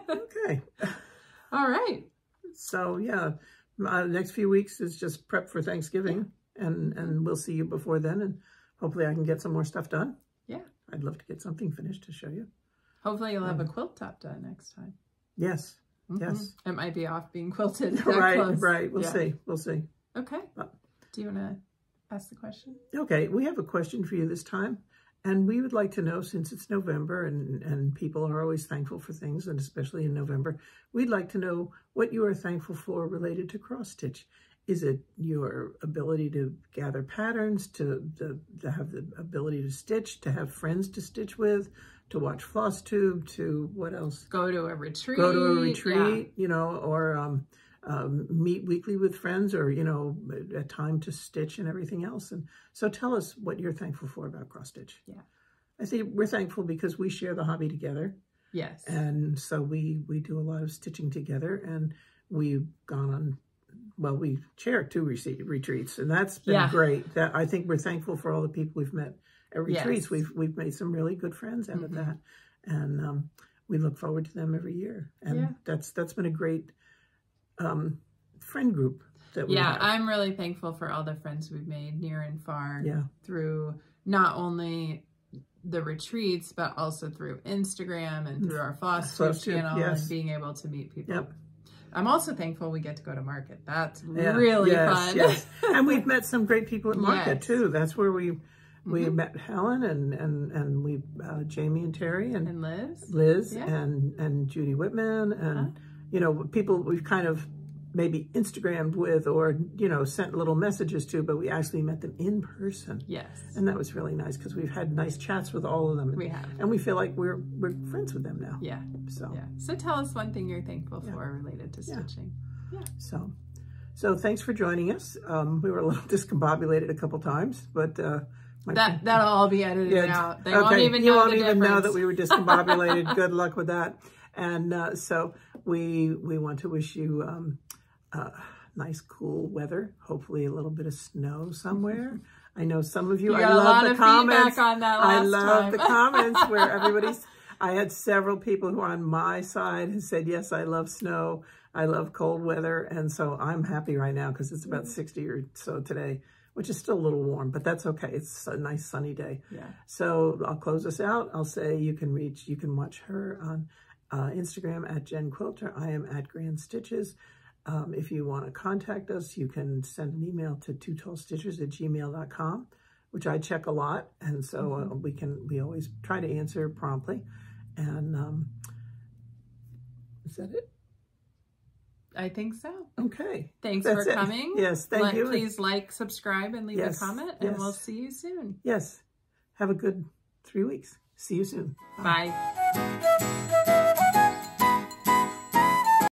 Okay.
All right.
So, the next few weeks is just prep for Thanksgiving, and we'll see you before then, and hopefully I can get some more stuff done. Yeah. I'd love to get something finished to show you.
Hopefully you'll have a quilt top done next time.
Yes. Yes.
It might be off being quilted.
Right. We'll see. We'll see.
Okay. Do you want to ask the question?
Okay. We have a question for you this time. And we would like to know, since it's November and people are always thankful for things, and especially in November, we'd like to know what you are thankful for related to cross stitch. Is it your ability to gather patterns, to have the ability to stitch, to have friends to stitch with, to watch FlossTube, to what else?
Go to a retreat.
Or meet weekly with friends, or, a time to stitch and everything else. And so tell us what you're thankful for about cross stitch. Yeah. I think we're thankful because we share the hobby together. Yes. And so we do a lot of stitching together, and we've gone on, we share 2 retreats, and that's been great. I think we're thankful for all the people we've met at retreats. Yes. We've made some really good friends out of that. And we look forward to them every year. And that's been a great friend group that we have.
I'm really thankful for all the friends we've made near and far through not only the retreats, but also through Instagram and through our FlossTube channel and being able to meet people. Yep. I'm also thankful we get to go to market. That's really fun. Yes.
And we've met some great people at market too. That's where we met Helen and we Jamie and Terry and Liz and Judy Whitman and people we've kind of maybe Instagrammed with or sent little messages to, but we actually met them in person. Yes. And that was really nice because we've had nice chats with all of them. We have. And we feel like we're friends with them now. Yeah.
So tell us one thing you're thankful for related to stitching. Yeah.
So thanks for joining us. We were a little discombobulated a couple times, but
that'll all be edited out. They won't even know
you won't even know that we were discombobulated. Good luck with that. And so we want to wish you nice, cool weather. Hopefully a little bit of snow somewhere. I know some of you. I love the comments.
On that
I love the comments where everybody's. I had several people who are on my side who said, "Yes, I love snow. I love cold weather," and so I'm happy right now because it's about 60 or so today, which is still a little warm, but that's okay. It's a nice sunny day. Yeah. So I'll close us out. I'll say you can watch her on Instagram at Jen Quilter. I am at Grand Stitches. If you want to contact us, you can send an email to twotallstitchers@gmail.com, which I check a lot. And so we always try to answer promptly. And is that it?
I think so.
Okay.
Thanks for coming.
Yes, thank you.
Please like, subscribe, and leave a comment, and we'll see you soon.
Yes. Have a good 3 weeks. See you soon.
Bye.